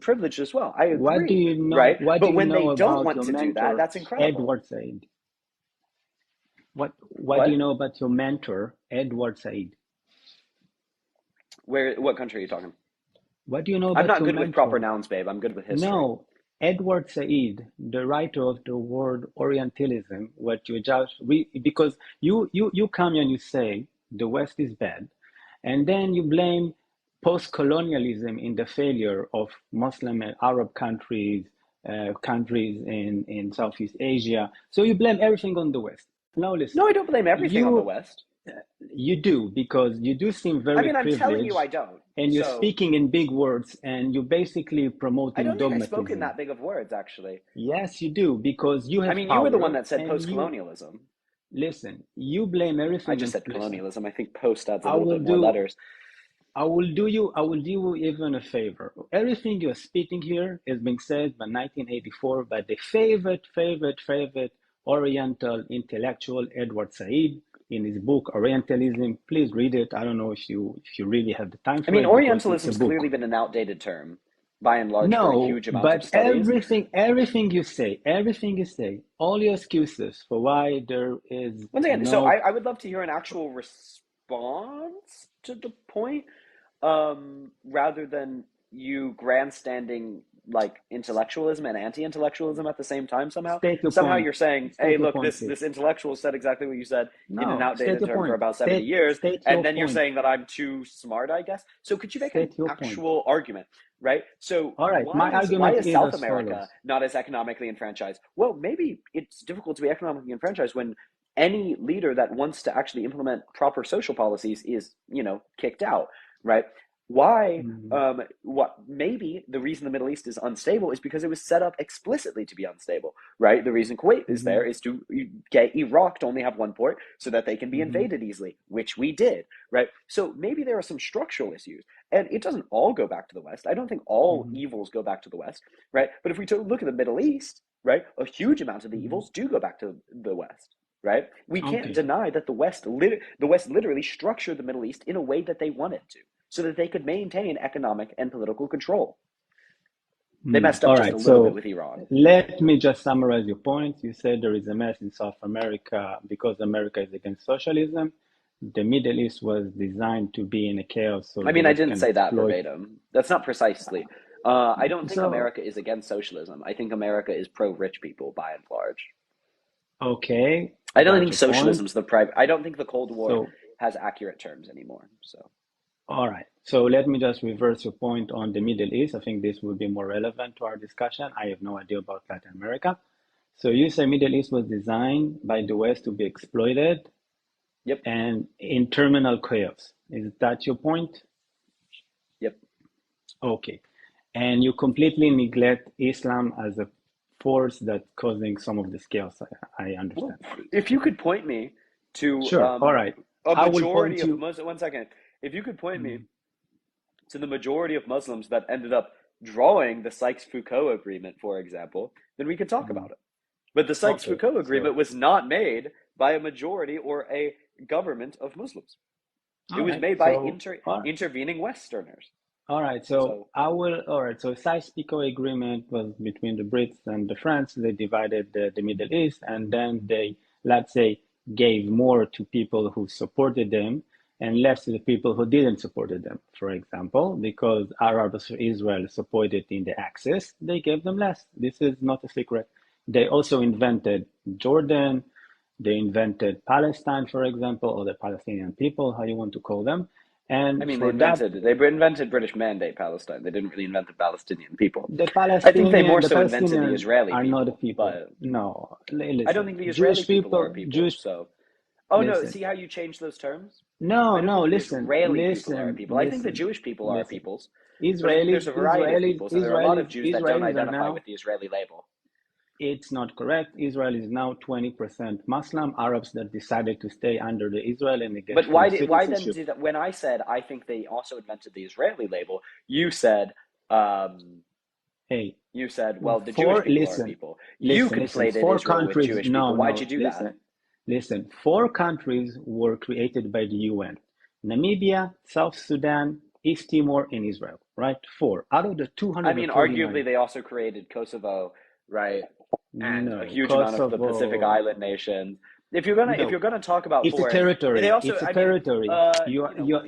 privileged as well. I What do agree, you know? right? What do But you when they know don't about want your to do that, mentor, that's incredible. Edward Said? What do you What? know about your mentor, Edward Said? Where? What country are you talking? What do you know I'm about not your good with proper mentor? nouns, babe. I'm good with history. No, Edward Said, the writer of the word Orientalism, what you just read, because you come and you say the West is bad, and then you blame post-colonialism in the failure of Muslim and Arab countries countries in Southeast Asia. So you blame everything on the West. Now listen, No, I don't blame everything on the you West. you do, because you do seem I very mean, I'm telling you I privileged, don't. and you're So speaking in big words, and you're basically I promoting don't think I spoke in dogmatism. that big of words, actually. Yes, you do, because you I have mean, you were the one power, that said and you post-colonialism. listen. You blame I everything just on. said Listen, colonialism. I think post adds a I little will bit more do. letters. I will do you even a favor. Everything you're speaking here is being said by 1984 by the favorite Oriental intellectual Edward Said in his book Orientalism. Please read it. I don't know if you really have the time I for mean, it, because it's a Orientalism's clearly book. been an outdated term, by and large, for a No, huge amount of but studies. everything you say, all your excuses for why there is Once again, so no I would love to hear an actual response to the point, rather than you grandstanding like intellectualism and anti-intellectualism at the same time somehow. state your Somehow point. you're saying, hey, State your look, point, this please. intellectual said exactly what you said in an No, state outdated your term for point. about 70 years, State and your then you're point. saying that I'm too smart, I guess. So could you make an State your point. actual argument, right? So All right, my why argument is is South as America follows. not as economically enfranchised? Well, maybe it's difficult to be economically enfranchised when any leader that wants to actually implement proper social policies is, kicked out, right? Why? Mhm, What? Maybe the reason the Middle East is unstable is because it was set up explicitly to be unstable, right? The reason Kuwait is mhm, there is to get Iraq to only have one port so that they can be mhm, invaded easily, which we did, right? So maybe there are some structural issues, and it doesn't all go back to the West. I don't think all mhm, evils go back to the West, right? But if we look at the Middle East, right, a huge amount of the mhm. evils do go back to the West. Right? We can't Okay. deny that the West literally structured the Middle East in a way that they wanted to, so that they could maintain economic and political control. They messed up All just a right. little bit So with Iran. let me just summarize your point. You said there is a mess in South America because America is against socialism. The Middle East was designed to be in a chaos so I the mean, I West didn't can say that exploit. verbatim. That's not precisely. I don't think So, America is against socialism. I think America is pro-rich people by and large. okay, I don't got think your point. socialism's the private. I don't think the Cold War So, has accurate terms anymore. So all right. So let me just reverse your point on the Middle East. I think this will be more relevant to our discussion. I have no idea about Latin America. So you say Middle East was designed by the West to be exploited yep, and in terminal chaos. Is that your point? yep. Okay. And you completely neglect Islam as a force that's causing some of this chaos. I Well, understand. if you could point me to Sure. All right. a I will majority point of you. Muslims, one second. If you could point me Mm, to the majority of Muslims that ended up drawing the Sykes-Picot Agreement, for example, then we could talk mm. about it. But the Okay. Sykes-Picot Agreement So, was not made by a majority or a government of Muslims. It all was right. made by So, all right. intervening Westerners. All right, so So, I will. All right, so Sykes-Picot agreement was between the Brits and the France. They divided the Middle East, and then they, let's say, gave more to people who supported them and less to the people who didn't support them. For example, because Arabs, Israel supported in the Axis, they gave them less. This is not a secret. They also invented Jordan. They invented Palestine, for example, or the Palestinian people, how you want to call them. I And mean, for that, they invented British Mandate Palestine. They didn't really invent the Palestinian people. I think they more The so invented the Palestinian Israeli are not the people, people. but No, I don't listen, think the Israeli people are people. Jewish, So, oh no, listen. see how you changed those terms? I No, don't no, think the listen, Israeli people are listen, people. I think the listen, Jewish people are listen. peoples, but I think there's a variety of peoples, and there are a lot of Jews that don't Israelis are identify now, with the Israeli label. it's not correct. Israel is now 20% Muslim. Arabs that decided to stay under the Israel and they get But full why then citizenship. did when I said I think they also invented the Israeli label, um, Hey, you said, well, the Jewish people are listen, people. You listen. conflated Four Israel with countries, Jewish people. no, Why'd no, you do that? listen, listen. Four countries were created by the UN: Namibia, South Sudan, East Timor, and Israel. Right? Four out of the I mean, 239. arguably, they also created Kosovo, right, and a No, huge amount of the Pacific Kosovo. Island nations. If No, you're gonna talk about it's a foreign, they territory. also, It's a I mean, territory.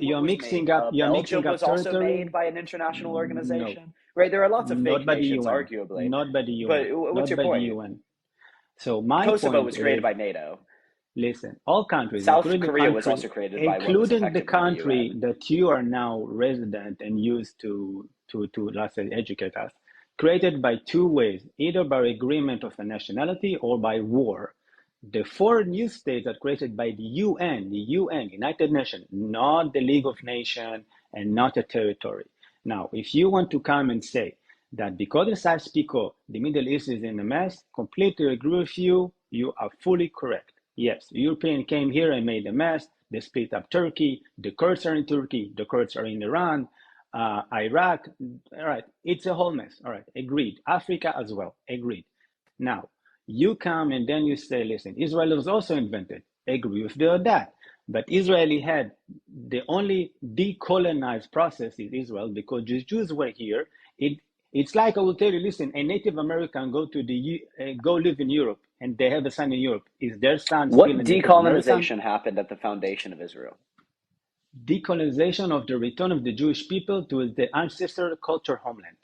what You're was mixing made? up. You're mixing Belgium up was also made territory. by an international No, organization, right? There are lots of not fake by the nations, UN. arguably, Not by the but UN. what's Not your by the point? UN. So my Kosovo point was created is, by NATO. listen, all countries, South Korea was also created by what was including the effectively the country UN. that you are now resident and used to let's say educate us, created by two ways, either by agreement of a nationality or by war. The four new states are created by the UN, United Nations, not the League of Nations and not a territory. Now, if you want to come and say that because of Sykes-Picot, the Middle East is in a mess, completely agree with you, you are fully correct. Yes, Europeans came here and made a mess. They split up Turkey. The Kurds are in Turkey. The Kurds are in Iran, Iraq. All right, it's a whole mess. All right, agreed. Africa as well, agreed. Now, you come and then you say, listen, Israel was also invented. Agree with that. But Israeli had the only decolonized process in Israel because Jews were here. It's like I will tell you, listen, a Native American go live in Europe and they have a son in Europe. Is their son What still a Native American? decolonization happened at the foundation of Israel? Decolonization of the return of the Jewish people to the ancestral culture homeland.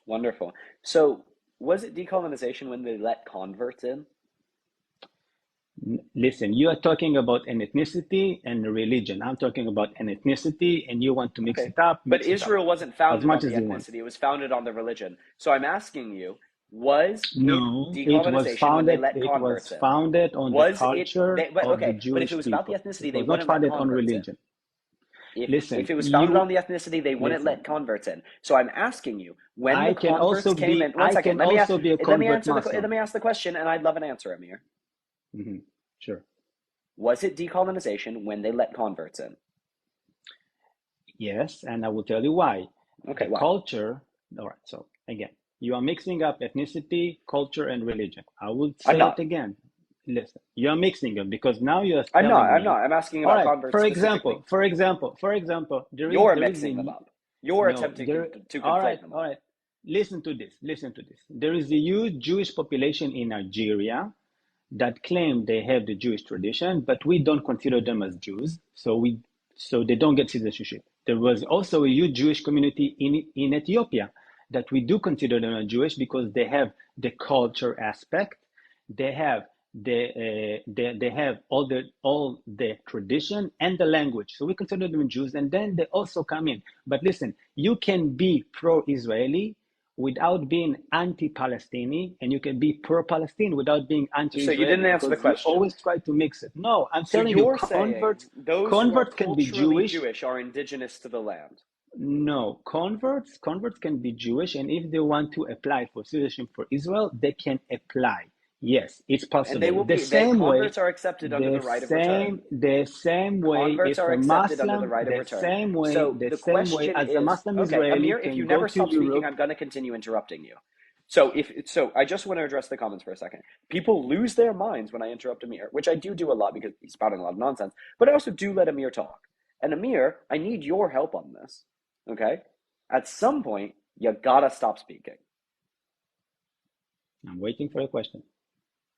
Wonderful. So, was it decolonization when they let converts in? Listen, you are talking about an ethnicity and a religion. I'm talking about an ethnicity, and you want to mix Okay. it up. But Israel wasn't as founded much on the as you want. ethnicity, it was founded on the religion. So I'm asking you, was No, it it was decolonization when they founded. let It converts was in? founded on the Was it culture they, but, of the okay, but if Jewish it was about the people. ethnicity, It they was not wouldn't let founded on converts in. religion. If it was Listen, founded on the ethnicity, they wouldn't listen. let converts in. So I'm asking you, when the I can converts also came be. in, one I second, can also be a let me convert answer Muslim. let me ask the question, and I'd love an answer, Amir. Sure. Was it decolonization when they let converts in? Yes, and I will tell you why. Okay, The why? culture. All right. So again, you are mixing up ethnicity, culture, and religion. I will I'm say not. it again. Listen, you are mixing them because now you are I'm not. telling I'm me. not. I'm asking All about right. converts specifically. For example, You're there is mixing them a up. You're no. attempting There. to All right. conflate them All all. right. Listen to this. Listen to this. There is a huge Jewish population in Nigeria that claim they have the Jewish tradition, but we don't consider them as Jews, so they don't get citizenship. There was also a huge Jewish community in Ethiopia that we do consider them as Jewish because they have the culture aspect, they have they have all the tradition and the language. So we consider them Jews, and then they also come in. But listen, you can be pro-Israeli without being anti-Palestinian, and you can be pro-Palestine without being So you anti-Israeli didn't answer the because you question. always try to mix it. No, I'm So telling you, you're saying those who are converts can be culturally Jewish. Jewish are indigenous to the land. No, converts can be Jewish, and if they want to apply for citizenship for Israel, they can apply. Yes, it's And they possible. will be, converts are accepted under the right of return. The same way, Converts if are a accepted under the Muslim, right of return. the The same way question as a is, Muslim okay, Israeli Amir, if you can go never to stop speaking, Europe. I'm going to continue interrupting you. So I just want to address the comments for a second. People lose their minds when I interrupt Amir, which I do a lot because he's spouting a lot of nonsense, but I also do let Amir talk. And Amir, I need your help on this, okay? At some point, you gotta stop speaking. I'm waiting for a question.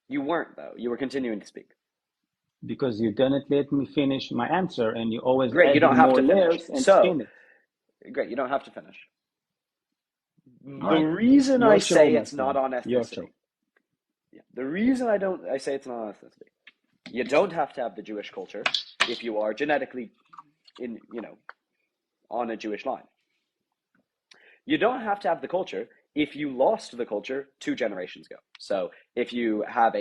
You weren't, though. You were continuing to speak. Because you didn't let me finish my answer, and you always Great, you don't adding have more to finish. layers and spin it. Great, you don't have to finish. All The right, reason I your show, say my it's not friend. on Your show. ethnicity. The reason I say it's not on ethnicity. You don't have to have the Jewish culture if you are genetically on a Jewish line. You don't have to have the culture if you lost the culture 2 generations ago. So if you have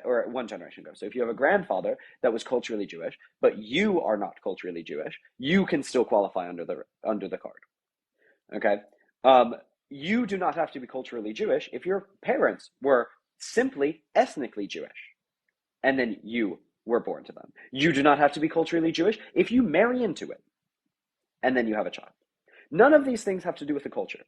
or 1 generation ago. So if you have a grandfather that was culturally Jewish, but you are not culturally Jewish, you can still qualify under the card. Okay? You do not have to be culturally Jewish if your parents were simply ethnically Jewish, and then you were born to them. You do not have to be culturally Jewish if you marry into it, and then you have a child. None of these things have to do with the culture.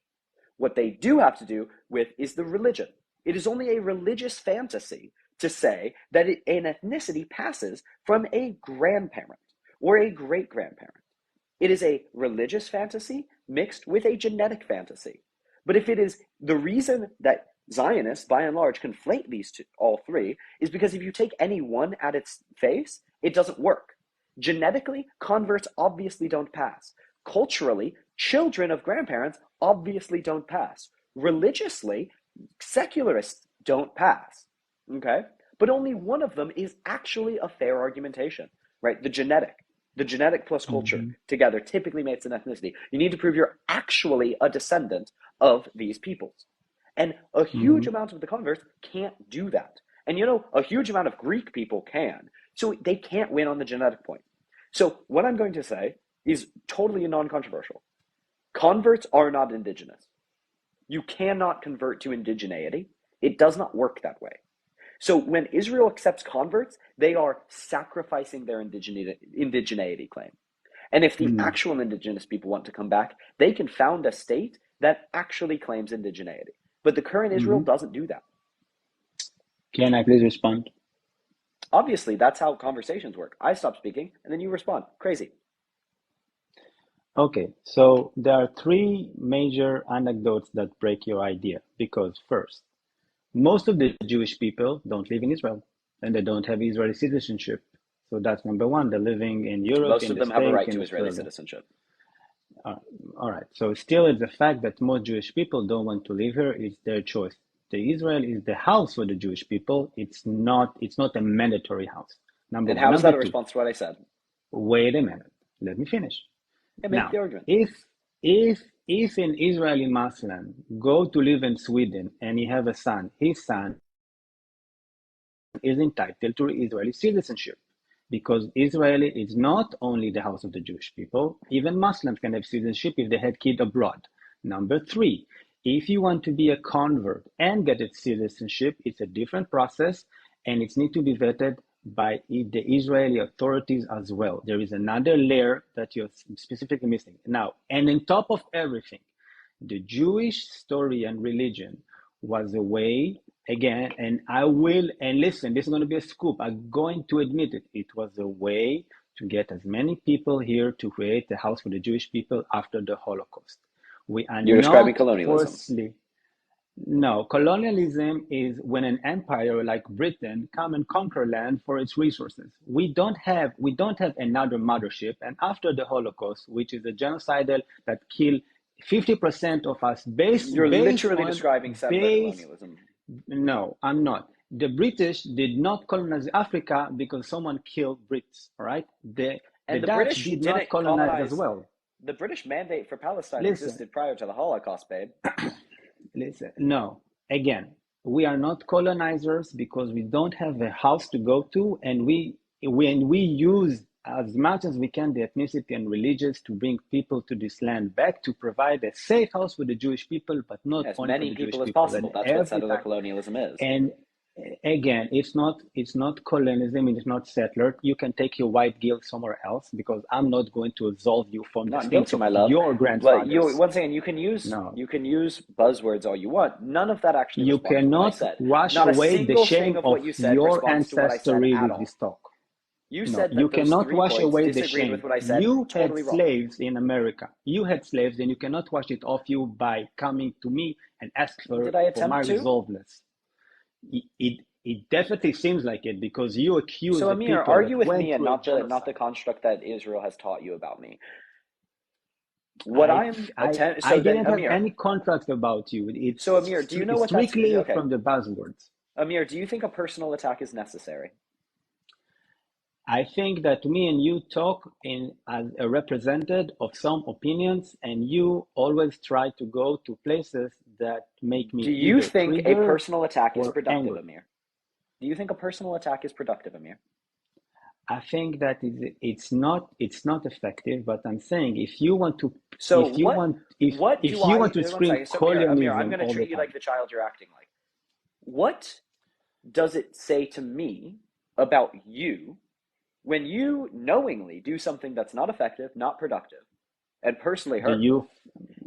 What they do have to do with is the religion. It is only a religious fantasy to say that an ethnicity passes from a grandparent or a great-grandparent. It is a religious fantasy mixed with a genetic fantasy. But if it is the reason that Zionists, by and large, conflate all three, is because if you take any one at its face, it doesn't work. Genetically, converts obviously don't pass. Culturally, children of grandparents obviously don't pass. Religiously, secularists don't pass. Okay? But only one of them is actually a fair argumentation, right? The genetic plus culture together typically makes an ethnicity. You need to prove you're actually a descendant of these peoples. And a huge hmm amount of the converts can't do that. And you know, a huge amount of Greek people can. So they can't win on the genetic point. So what I'm going to say is totally non-controversial. Converts are not indigenous. You cannot convert to indigeneity. It does not work that way. So when Israel accepts converts, they are sacrificing their indigeneity claim. And if the hmm actual indigenous people want to come back, they can found a state that actually claims indigeneity. But the current Israel hmm doesn't do that. Can I please respond? Obviously, that's how conversations work. I stop speaking, and then you respond. Crazy. Okay, so there are three major anecdotes that break your idea. Because first, most of the Jewish people don't live in Israel and they don't have Israeli citizenship. So that's number one. They're living in Europe, Most in of the them have a States, right in to Israeli Australia. citizenship. Uh, all right. So still, it's the fact that most Jewish people don't want to live here. It's their choice. The Israel is the house for the Jewish people. It's not. It's not a mandatory house. Number And one. how is Number that a two. response to what I said? Wait a minute. Let me finish. Yeah, make the Now, argument. if an Israeli Muslim go to live in Sweden and he have a son, his son is entitled to Israeli citizenship because Israel is not only the house of the Jewish people, even Muslims can have citizenship if they had kid abroad. Number three, if you want to be a convert and get its citizenship, it's a different process and it needs to be vetted by the Israeli authorities as well. There is another layer that you're specifically missing. Now, and on top of everything, the Jewish story and religion was a way, again, and I will, and listen, this is going to be a scoop. I'm going to admit it. It was a way to get as many people here to create a house for the Jewish people after the Holocaust. We are You're describing not colonialism. forcefully. No, colonialism is when an empire like Britain come and conquer land for its resources. We don't have another mothership. And after the Holocaust, which is a genocidal that killed 50% of us You're based literally on describing settler base. colonialism. No, I'm not. The British did not colonize Africa because someone killed Brits. All right, the And the Dutch British did not didn't colonize as colonize. well. The British mandate for Palestine Listen, existed prior to the Holocaust, babe. Listen, no. Again, we are not colonizers because we don't have a house to go to, and we use as much as we can the ethnicity and religions to bring people to this land back to provide a safe house for the Jewish people, but not As only for many the Jewish people as people. And possible. That's what every settler time, colonialism is. and again, it's not colonialism, it's not settler. You can take your white guilt somewhere else because I'm not going to absolve you from the Not sins guilty, of my love. your But you, grandfathers. once again, No. you can use buzzwords all you want. None of that actually You responds to what I cannot said. wash Not a away the single thing shame of of what you said your responds to what I said ancestry at with this all. talk. You No, said you that those cannot 3 wash points away the disagreed with shame. what I said. You had Totally wrong. slaves in America. You had slaves, and you cannot wash it off you by coming to me and ask Did I for my attempt to? resolveness. It definitely seems like it because you accuse So the Amir, people argue that with me went and through a not the genocide. construct that Israel has taught you about me. What I, I'm I, attempt. I So then, didn't have Amir. any contract about you. So Amir, do you know It's what that's strictly okay? from the buzzwords. Amir, do you think a personal attack is necessary? I think that me and you talk in as a representative of some opinions, and you always try to go to places that make Do me you either think a trigger personal attack is or productive, angry. Amir? Do you think a personal attack is productive, Amir? I think that it's not effective, but I'm saying if you want to So if you want if what if do you want I to one scream second. So Amir, I'm colonialism gonna all the treat you like time, the child you're acting like. What does it say to me about you when you knowingly do something that's not effective, not productive, and personally the hurtful youth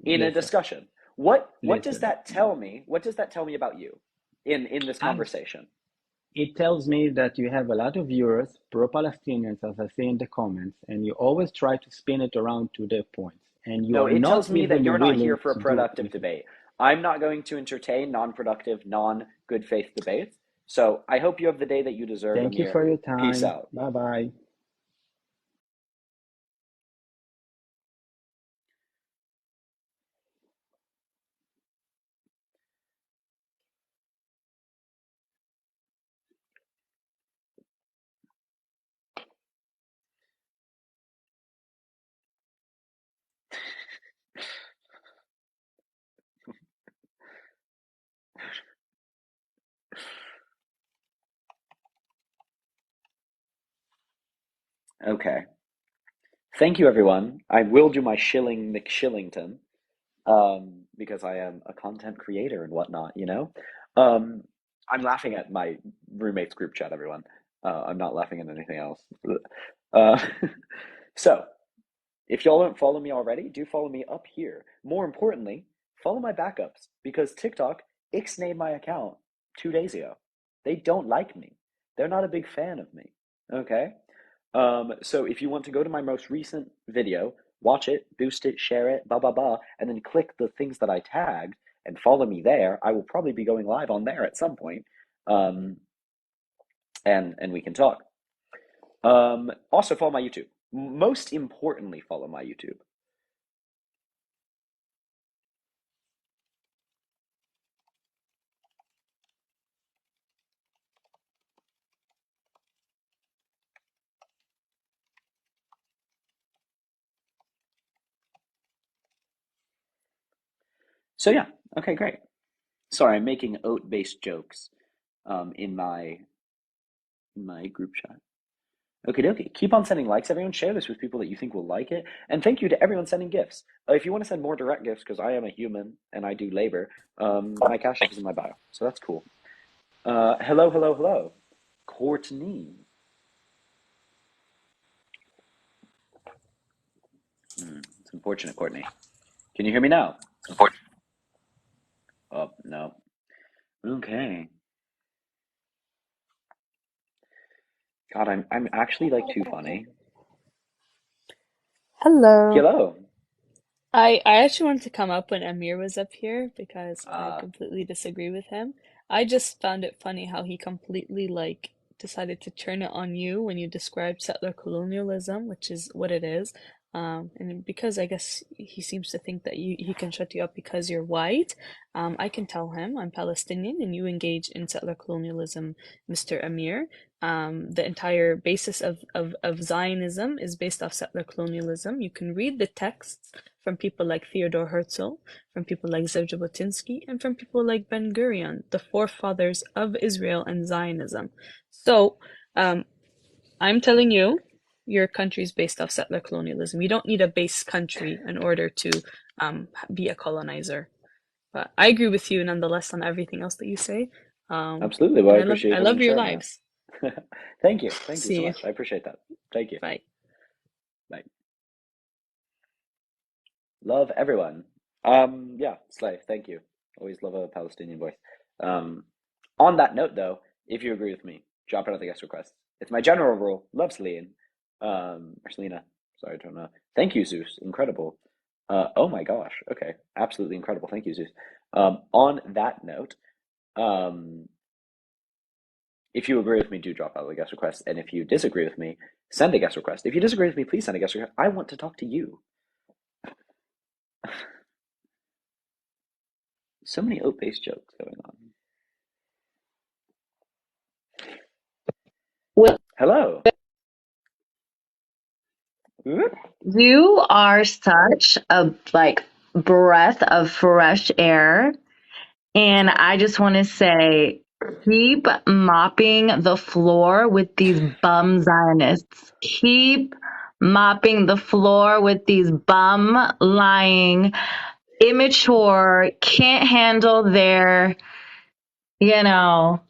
in a listen, discussion? What does listen. that tell me? What does that tell me about you in this I'm conversation? It tells me that you have a lot of viewers, pro-Palestinians, as I say in the comments, and you always try to spin it around to their points, and you No, are it tells not me that even you're not here willing for a to do productive anything. debate. I'm not going to entertain non-productive, non-good faith debates. So I hope you have the day that you deserve, Thank you Amir. for your Peace time. out. Bye bye. Okay. Thank you, everyone. I will do my shilling McShillington, because I am a content creator and whatnot, you know? Um, I'm laughing at my roommate's group chat, everyone. I'm not laughing at anything else. Uh, so, if y'all don't follow me already, do follow me up here. More importantly, follow my backups because TikTok ixnayed my account 2 days ago. They don't like me. They're not a big fan of me. Okay? So if you want to go to my most recent video, watch it, boost it, share it, blah blah blah, and then click the things that I tagged and follow me there. I will probably be going live on there at some point, um, and we can talk. Also follow my YouTube. Most importantly, follow my YouTube. So yeah, okay, great. Sorry, I'm making oat-based jokes in my group chat. Okay, okay. Keep on sending likes, everyone. Share this with people that you think will like it. And thank you to everyone sending gifts. If you want to send more direct gifts, because I am a human and I do labor, my cash app is in my bio. So that's cool. Hello, hello, hello. Courtney. It's unfortunate, Courtney. Can you hear me now? Oh, no. Okay. God, I'm actually like too funny. Hello. Hello. I actually wanted to come up when Amir was up here because I Uh, completely disagree with him. I just found it funny how he completely like decided to turn it on you when you described settler colonialism, which is what it is. And because I guess he seems to think that he can shut you up because you're white, I can tell him I'm Palestinian and you engage in settler colonialism, Mr. Amir. The entire basis of Zionism is based off settler colonialism. You can read the texts from people like Theodore Herzl, from people like Zev Jabotinsky, and from people like Ben Gurion, the forefathers of Israel and Zionism. So, I'm telling you, your country is based off settler colonialism. You don't need a base country in order to be a colonizer. But I agree with you nonetheless on everything else that you say. Absolutely. Well, I And appreciate I everyone love your sharing that. lives. Thank you. Thank you so See you. much. I appreciate that. Thank you. Bye. Bye. Love everyone. Yeah, Slay, thank you. Always love a Palestinian voice. Um, on that note, though, if you agree with me, drop another guest request. It's my general rule. Love Celine. Or Selena. Sorry, I don't know. Thank you, Zeus. Incredible. Oh my gosh. Okay. Absolutely incredible. Thank you, Zeus. On that note, um, if you agree with me, do drop out the guest request. And if you disagree with me, send a guest request. If you disagree with me, please send a guest request. I want to talk to you. So many oat-based jokes going on. Well, Hello. Whoop. you are such a breath of fresh air. And I just want to say, keep mopping the floor with these bum Zionists. Keep mopping the floor with these bum lying, immature, can't handle their, you know,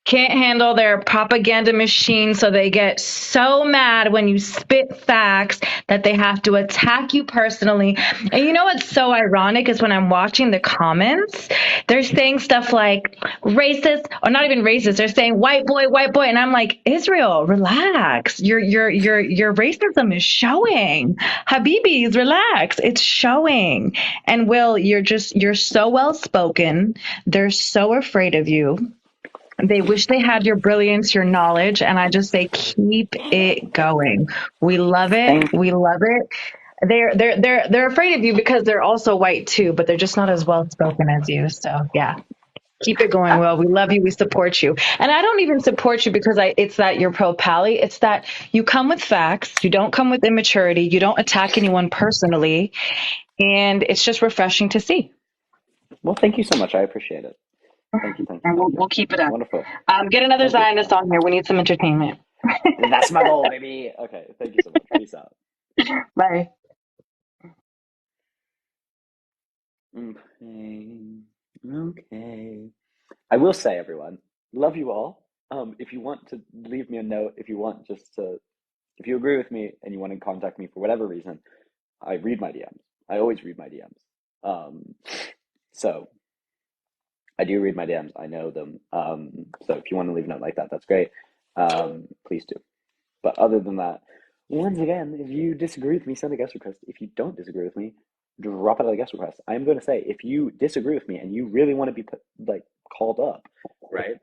can't handle their propaganda machine, so they get so mad when you spit facts that they have to attack you personally. And you know what's so ironic is when I'm watching the comments, they're saying stuff like racist, or not even racist. They're saying white boy, and I'm like, Israel, relax. Your racism is showing. Habibis, relax. It's showing. And Will, you're so well spoken. They're so afraid of you. They wish they had your brilliance, your knowledge, and I just say keep it going. We love it. Thank We love it. They're afraid of you because they're also white too, but they're just not as well spoken as you. So yeah, keep it going, Will. We love you. We support you. And I don't even support you because it's that you're pro Pally. It's that you come with facts. You don't come with immaturity. You don't attack anyone personally, and it's just refreshing to see. well, thank you so much. I appreciate it. Thank you, thank you, And thank you. we'll keep it up. Wonderful. Get another Thank you. Zionist on here. We need some entertainment. That's my goal, baby. Okay, thank you so much. Peace out. Bye. Okay. I will say, everyone, love you all. If you want to leave me a note, if you agree with me and you want to contact me for whatever reason, I read my DMs. I always read my DMs. So I do read my DMs. I know them. So if you want to leave a note like that, that's great. Please do. But other than that, once again, if you disagree with me, send a guest request. If you don't disagree with me, drop it as a guest request. I'm going to say, if you disagree with me and you really want to be called up, right?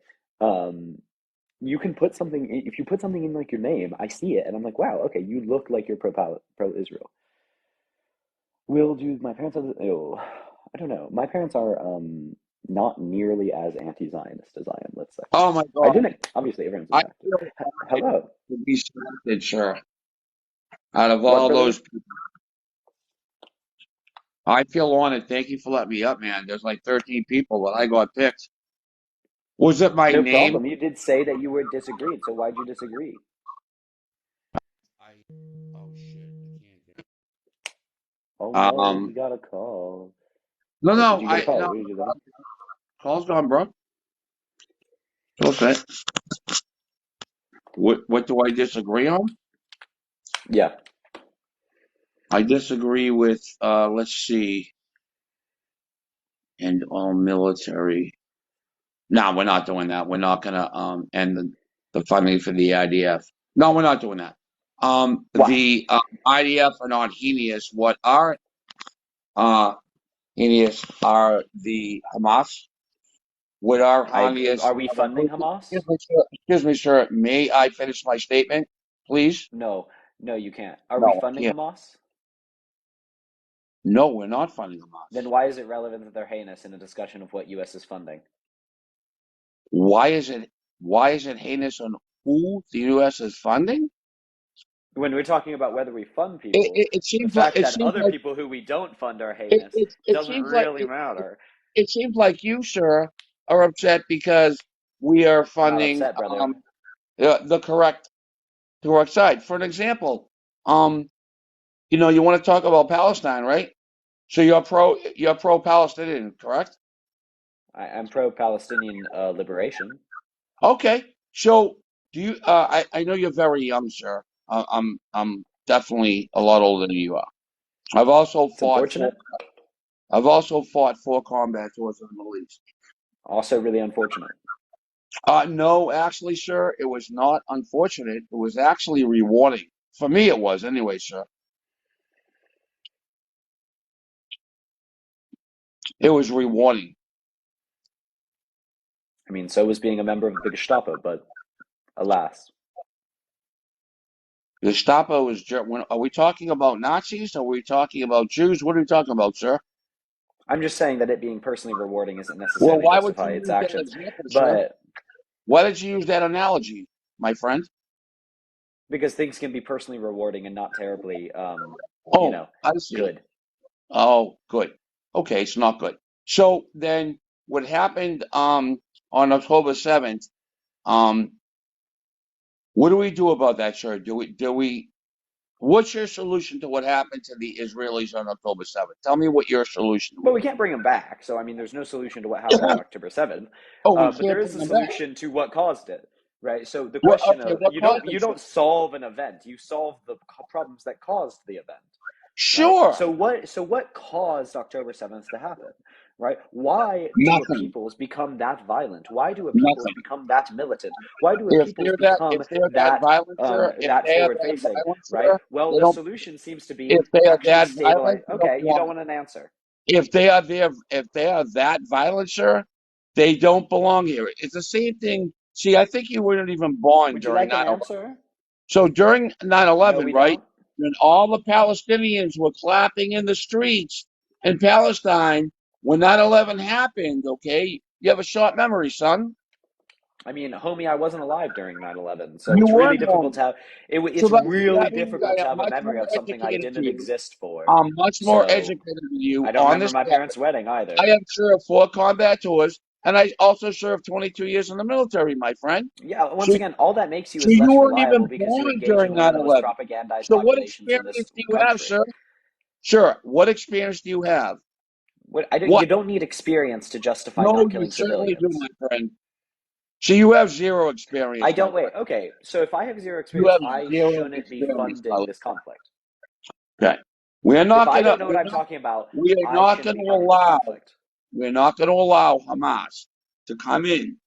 You can put something. If you put something in like your name, I see it, and I'm like, wow, okay, you look like you're pro Israel. My parents are? I don't know. My parents are not nearly as anti-Zionist as I am. Let's say. Oh my I God. didn't. Obviously, everyone's I impacted. feel honored Hello. to be selected, sir. Out of What, all brother? those people, I feel honored. Thank you for letting me up, man. There's like 13 people, but I got picked. Was it my No name? problem. You did say that you were disagreed, so why'd you disagree? Oh shit, I can't do it. Oh no, we Um, got a call. no, What did no, you get a call? What did you do? call's gone, bro. Okay. What do I disagree on? Yeah. I disagree with, let's see, end all military. No, we're not doing that. We're not gonna end the funding for the IDF. No, we're not doing that. Why? The IDF are not heinous. What are heinous are the Hamas. What are heinous? Are we funding Hamas? Excuse me, sir. May I finish my statement, please? No. No, you can't. Are we No, I funding can't. Hamas? No, we're not funding Then Hamas. why is it relevant that they're heinous in a discussion of what US is funding? Why is it? Why is it heinous on who the U.S. is funding? When we're talking about whether we fund people, It the seems like fact that other people who we don't fund are heinous it doesn't seems like really matter. it seems like you, sir, are upset because we are Not funding upset, brother. the correct side. For an example, um, you want to talk about Palestine, right? So you're pro Palestinian, correct? I'm pro-Palestinian liberation. Okay. So do you? I know you're very young, sir. I'm definitely a lot older than you are. I've also It's fought for unfortunate. I've also fought for combat tours in the Middle East. Also really unfortunate. No, actually, sir, it was not unfortunate. It was actually rewarding. For me, it was anyway, sir. It was rewarding. I mean, so was being a member of the Gestapo, but alas. Gestapo is. Are we talking about Nazis? Are we talking about Jews? What are we talking about, sir? I'm just saying that it being personally rewarding isn't Well, necessarily why would you justify its use that actions. example, sir? But Why did you use that analogy, my friend? because things can be personally rewarding and not terribly, you Oh, know, I see. good. Oh, good. Okay, it's not good. So then, what happened on October 7th? Um, what do we do about that, sir? Do we? What's your solution to what happened to the Israelis on October 7th? Tell me what your solution But would we can't bring them back. So, I mean, there's no solution to what happened on be. October 7th. Oh, we But there can't is bring a them back. solution to what caused it, right? So the Well, question okay, of what caused you it, sir? don't solve an event. You solve the problems that caused the event, right? Sure. So what caused October 7th to happen, right? Why do a Nothing. peoples become that violent? Why do a peoples Nothing. become that militant? Why do a If peoples they're that, if become they're that that violent, sir, if that they are forward that facing, violent, right? sir, Well, they the don't. solution seems to be If they are actually that stabilize. violent, they don't Okay, you don't belong. want an answer. If they are there, if they are that violent, sir, they don't belong here. It's the same thing. See, I think you weren't even born Would you during like an 9/11. answer? So during No, 9/11, we right, don't. when all the Palestinians were clapping in the streets in Palestine, when 9/11 happened, okay, you have a short memory, son. I mean, homie, I wasn't alive during 9/11, so You it's were really difficult born. to have. So It's that really means difficult I to am have a much memory more of something I educated to didn't you. exist for. I'm much more So educated than you I don't on remember this my matter. parents' wedding I either. have, sir, 4 combat tours. and I also served 22 years in the military, my friend. Yeah, once So, again, all that makes you so is you less weren't reliable even because you born engage in during one of the most 9/11. propagandized So what populations in this experience do you have, country. sir? Sir, what experience do you have? You What? don't need experience to justify No, not you killing certainly do, civilians. my friend. So you have zero I experience, my don't wait. friend. Okay, so if I have zero You experience, have I zero shouldn't be experience, my funding little this boy. conflict. Okay. We're If not I gonna don't know what I'm talking about, we are I not shouldn't gonna be funding this allow conflict. we're not gonna allow Hamas to come in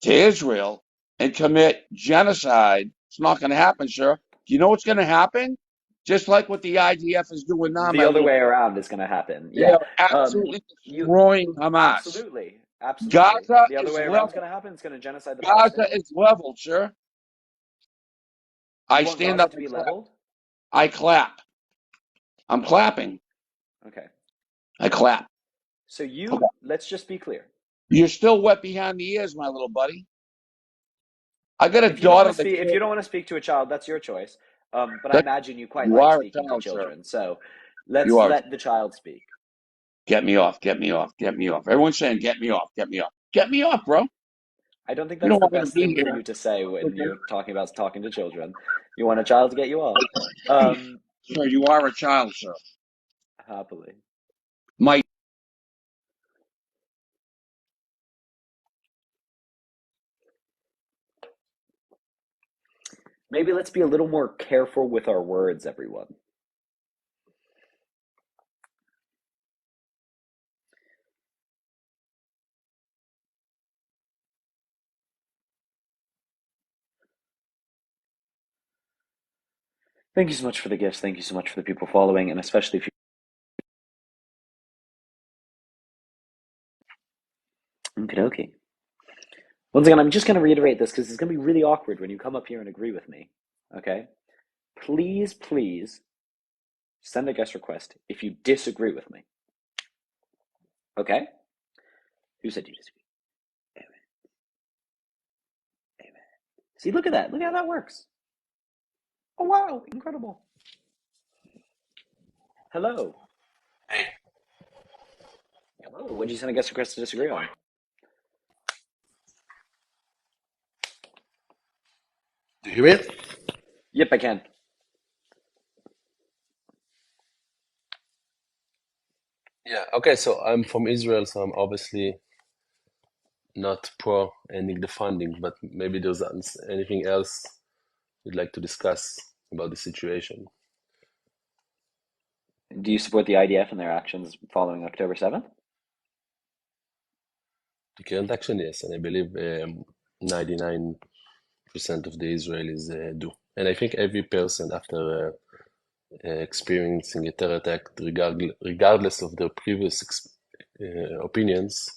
to Israel and commit genocide. It's not gonna happen, sir. Do you know what's gonna happen? Just like what the IDF is doing now, The my other little way boy. around is going to happen. They Yeah. are absolutely You destroying Hamas. absolutely. Gaza The other is way around is going level. to happen. It's going to genocide the Gaza Palestinians. is leveled, sir. You I want stand Gaza up to and be clap. leveled? I clap. I'm clapping. Okay. I clap. So Okay. let's just be clear. You're still wet behind the ears, my little buddy. I got a If you don't daughter want to that speak, if you don't want to speak to a child, that's your choice. But I that imagine you quite you like are a speaking to child, sir. children. So You let's are. let the child speak. Get me off. Get me off. Get me off. Everyone's saying, "Get me off. Get me off. Get me off, bro." I don't think You that's don't the want me to best be thing for here. you to say when Okay. you're talking about talking to children. You want a child to get you off. Sir, you are a child, sir. Happily. My Maybe let's be a little more careful with our words, everyone. Thank you so much for the gifts. Thank you so much for the people following, and especially if you. Okie dokie. Once again, I'm just going to reiterate this because it's going to be really awkward when you come up here and agree with me. Okay? Please send a guest request if you disagree with me. Okay? Who said you disagree? Amen. Amen. See, look at that. Look how that works. Oh, wow. Incredible. Hello. Hey, Hello. What did you send a guest request to disagree on? do you hear it? Yep, I can. Yeah, okay, so I'm from Israel, so I'm obviously not pro ending the funding, but maybe there's anything else you'd like to discuss about the situation. Do you support the IDF and their actions following October 7th? The current action, yes, and I believe 99% of the Israelis do. And I think every person after experiencing a terror attack, regardless of their previous opinions,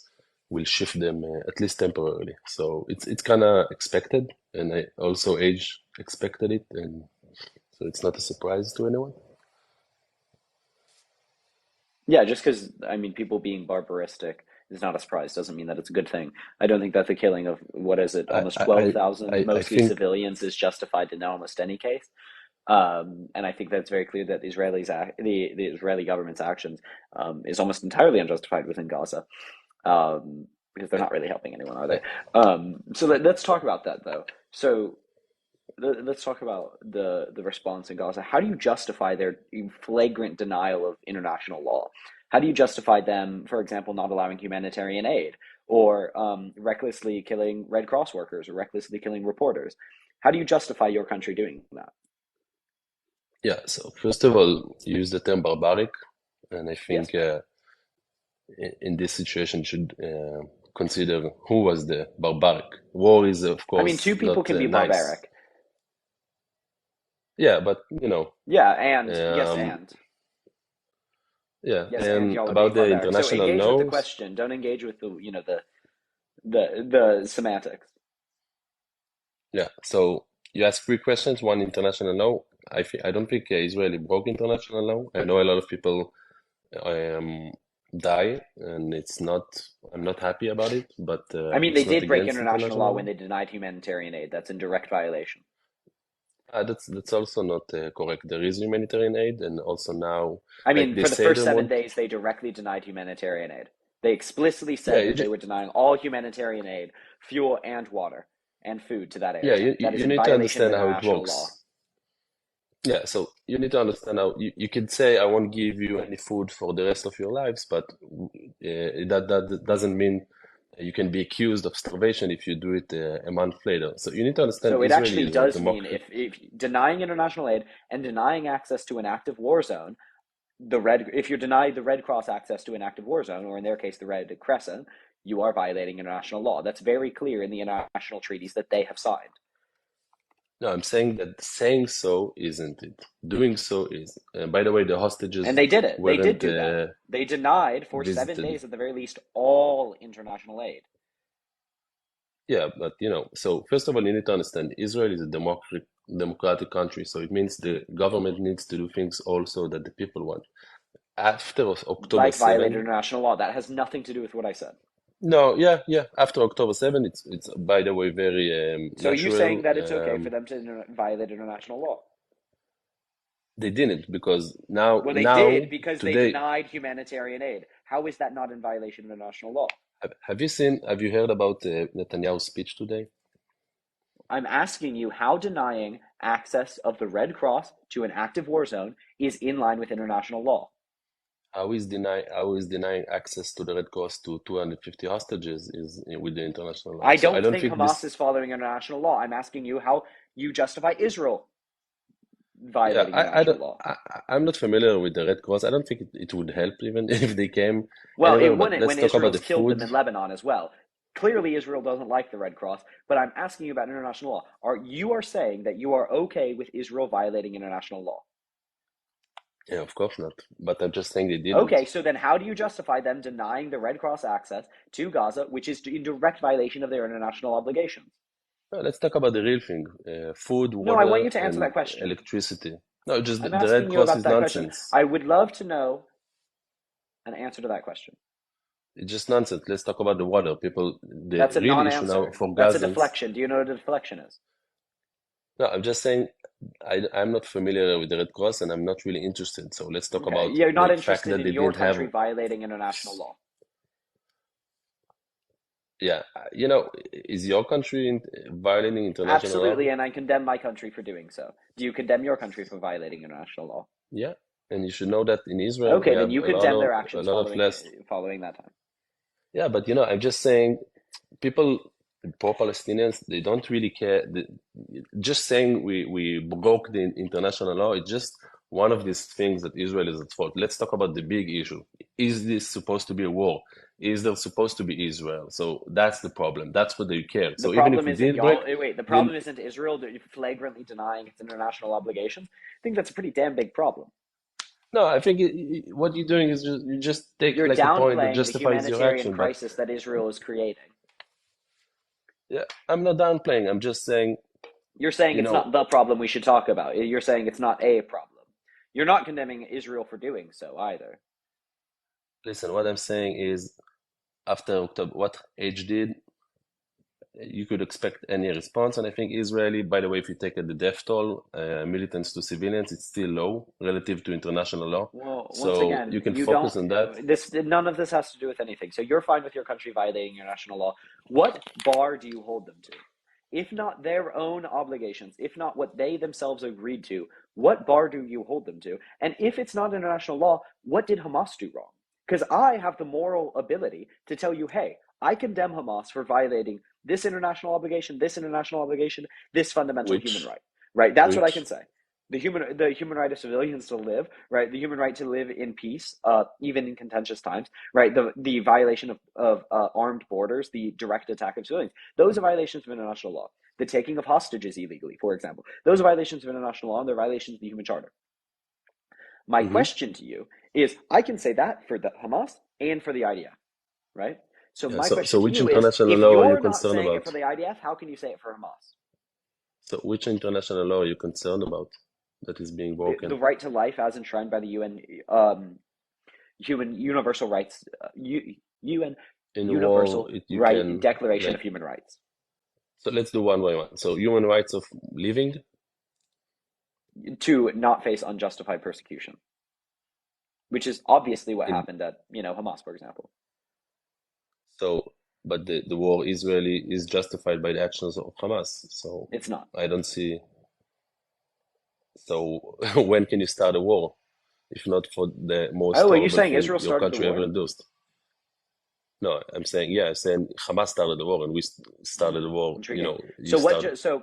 will shift them at least temporarily. So it's kind of expected, and I also age expected it, and so it's not a surprise to anyone. Yeah, just because, I mean, people being barbaristic is not a surprise, doesn't mean that it's a good thing. I don't think that the killing of, what is it, I almost I I, 12,000, I mostly think civilians, is justified in almost any case. And I think that's very clear that the Israeli government's actions is almost entirely unjustified within Gaza, because they're not really helping anyone, are they? I, So let's talk about that, though. So let's talk about the response in Gaza. How do you justify their flagrant denial of international law? How do you justify them, for example, not allowing humanitarian aid or recklessly killing Red Cross workers or recklessly killing reporters? How do you justify your country doing that? yeah. So first of all, you use the term barbaric, and I Yes, think in this situation should consider who was the barbaric. War is, of I mean, course, two people not can be nice. barbaric. Yeah, but Yeah, and yes, um, and yeah, yes, and and y'all are being about the barbaric. So international engage with the laws, question. Don't engage with the semantics. yeah. So you ask three questions. One, international law. I don't think Israeli broke international law. I know a lot of people um, die, and it's not. I'm not happy about it, but I mean, they it's not did break against international law international when law. they denied humanitarian aid. That's in direct violation. That's also not correct. There is humanitarian aid, and also now, I like mean, they for the say, first they seven want. days, they directly denied humanitarian aid. They explicitly Yeah, said that they were denying all humanitarian aid, fuel, and water and food to that yeah, area. That is you in need to violation of understand how it international law. works. Yeah, so you need to understand how you could say I won't give you any food for the rest of your lives, but that doesn't mean you can be accused of starvation if you do it a month later. So you need to understand So it Israel actually is a does mean democracy. if denying international aid and denying access to an active war zone, if you're denied the Red Cross access to an active war zone, or in their case the Red Crescent, you are violating international law. That's very clear in the international treaties that they have signed. No, I'm saying that saying so isn't it. Doing so is. By the way, the hostages And they did it. They did weren't do that. They denied for 7 visited. days at the very least all international aid. Yeah, but so first of all, you need to understand Israel is a democratic country, so it means the government needs to do things also that the people want. After October Like violated 7, international law. That has nothing to do with what I said. no, yeah. After October 7, it's by the way very So you saying natural. that it's okay for them to violate international law? They didn't because now Well, they now did because they today. denied humanitarian aid. How is that not in violation of international law? Have you heard about Netanyahu's speech today? I'm asking you how denying access of the Red Cross to an active war zone is in line with international law. How is denying access to the Red Cross to 250 hostages is with the international law? I So I don't don't think think Hamas this. is following international law. I'm asking you how you justify Israel Yeah, violating international law. I'm not familiar with the Red Cross. I don't think it would help even if they came Well, it anywhere. But wouldn't let's when talk about Israel's the killed them food. in Lebanon as well. Clearly, Israel doesn't like the Red Cross, but I'm asking you about international law. You are saying that you are okay with Israel violating international law? Yeah, of course not. But I'm just saying they didn't. Okay, so then how do you justify them denying the Red Cross access to Gaza, which is in direct violation of their international obligations? No, let's talk about the real thing: food, No, I want water, you to answer and that question. electricity. No, just I'm the Red asking you Cross about is that question. nonsense. I would love to know an answer to that question. It's just nonsense. Let's talk about the water. People, the That's a real issue now non-answer. for That's a Gazans. deflection. Do you know what a deflection is? No, I'm just saying I'm not familiar with the Red Cross and I'm not really interested. So let's talk Okay, about you're not the fact interested that in they your didn't have. country violating international law. Yeah, is your country violating international law? Absolutely, and I condemn my country for doing so. Do you condemn your country for violating international law? Yeah, and you should know that in Israel we Okay, then have you condemn their actions following that time. Yeah, but I'm just saying, people, pro-Palestinians, they don't really care. Just saying we broke the international law, it's just one of these things that Israel is at fault. Let's talk about the big issue. Is this supposed to be a war? Is there supposed to be Israel? So that's the problem. That's what they care. The So even if problem we isn't did break, the then problem isn't Israel flagrantly denying its international obligations. I think that's a pretty damn big problem. no, I think what you're doing is you just take You're like a point that downplaying the justifies your humanitarian action. But crisis that Israel is creating. yeah, I'm not downplaying. I'm just saying, You're saying you it's know, not the problem we should talk about. You're saying it's not a problem. You're not condemning Israel for doing so either. listen, what I'm saying is after October, what H did, you could expect any response. And I think Israeli, by the way, if you take the death toll, militants to civilians, it's still low relative to international law. Well, once So again, you can you focus don't. on that. None of this has to do with anything. So you're fine with your country violating international law. What bar do you hold them to? If not their own obligations, if not what they themselves agreed to, what bar do you hold them to? And if it's not international law, what did Hamas do wrong? Because I have the moral ability to tell you, hey, I condemn Hamas for violating this international obligation, this fundamental human Which, right. Right? That's what I can which, say. The human right of civilians to live, right? The human right to live in peace, even in contentious times, right? The violation of armed borders, the direct attack of civilians. Those are violations of international law. The taking of hostages illegally, for example. Those are violations of international law and they're violations of the human charter. My mhm. question to you is, I can say that for the Hamas and for the IDF, right? So Yeah, my so question to which you is, international if law are you you're not concerned saying it for about? the IDF, how can you say it for Hamas? So which international law are you concerned about that is being The broken? right to life as enshrined by the UN human universal rights UN In war, universal you right can, declaration of like, human rights so let's do one by one. So human rights of living, to not face unjustified persecution, which is obviously what in happened at Hamas, for example. So, but the war Israeli is justified by the actions of Hamas. So It's not. I don't see. So when can you start a war, if not for the most Oh, are you horrible saying thing Israel your started the country ever war? endorsed? No, I'm saying, yeah, I'm saying Hamas started the war and we started the war. You Intriguing. know, you So started. So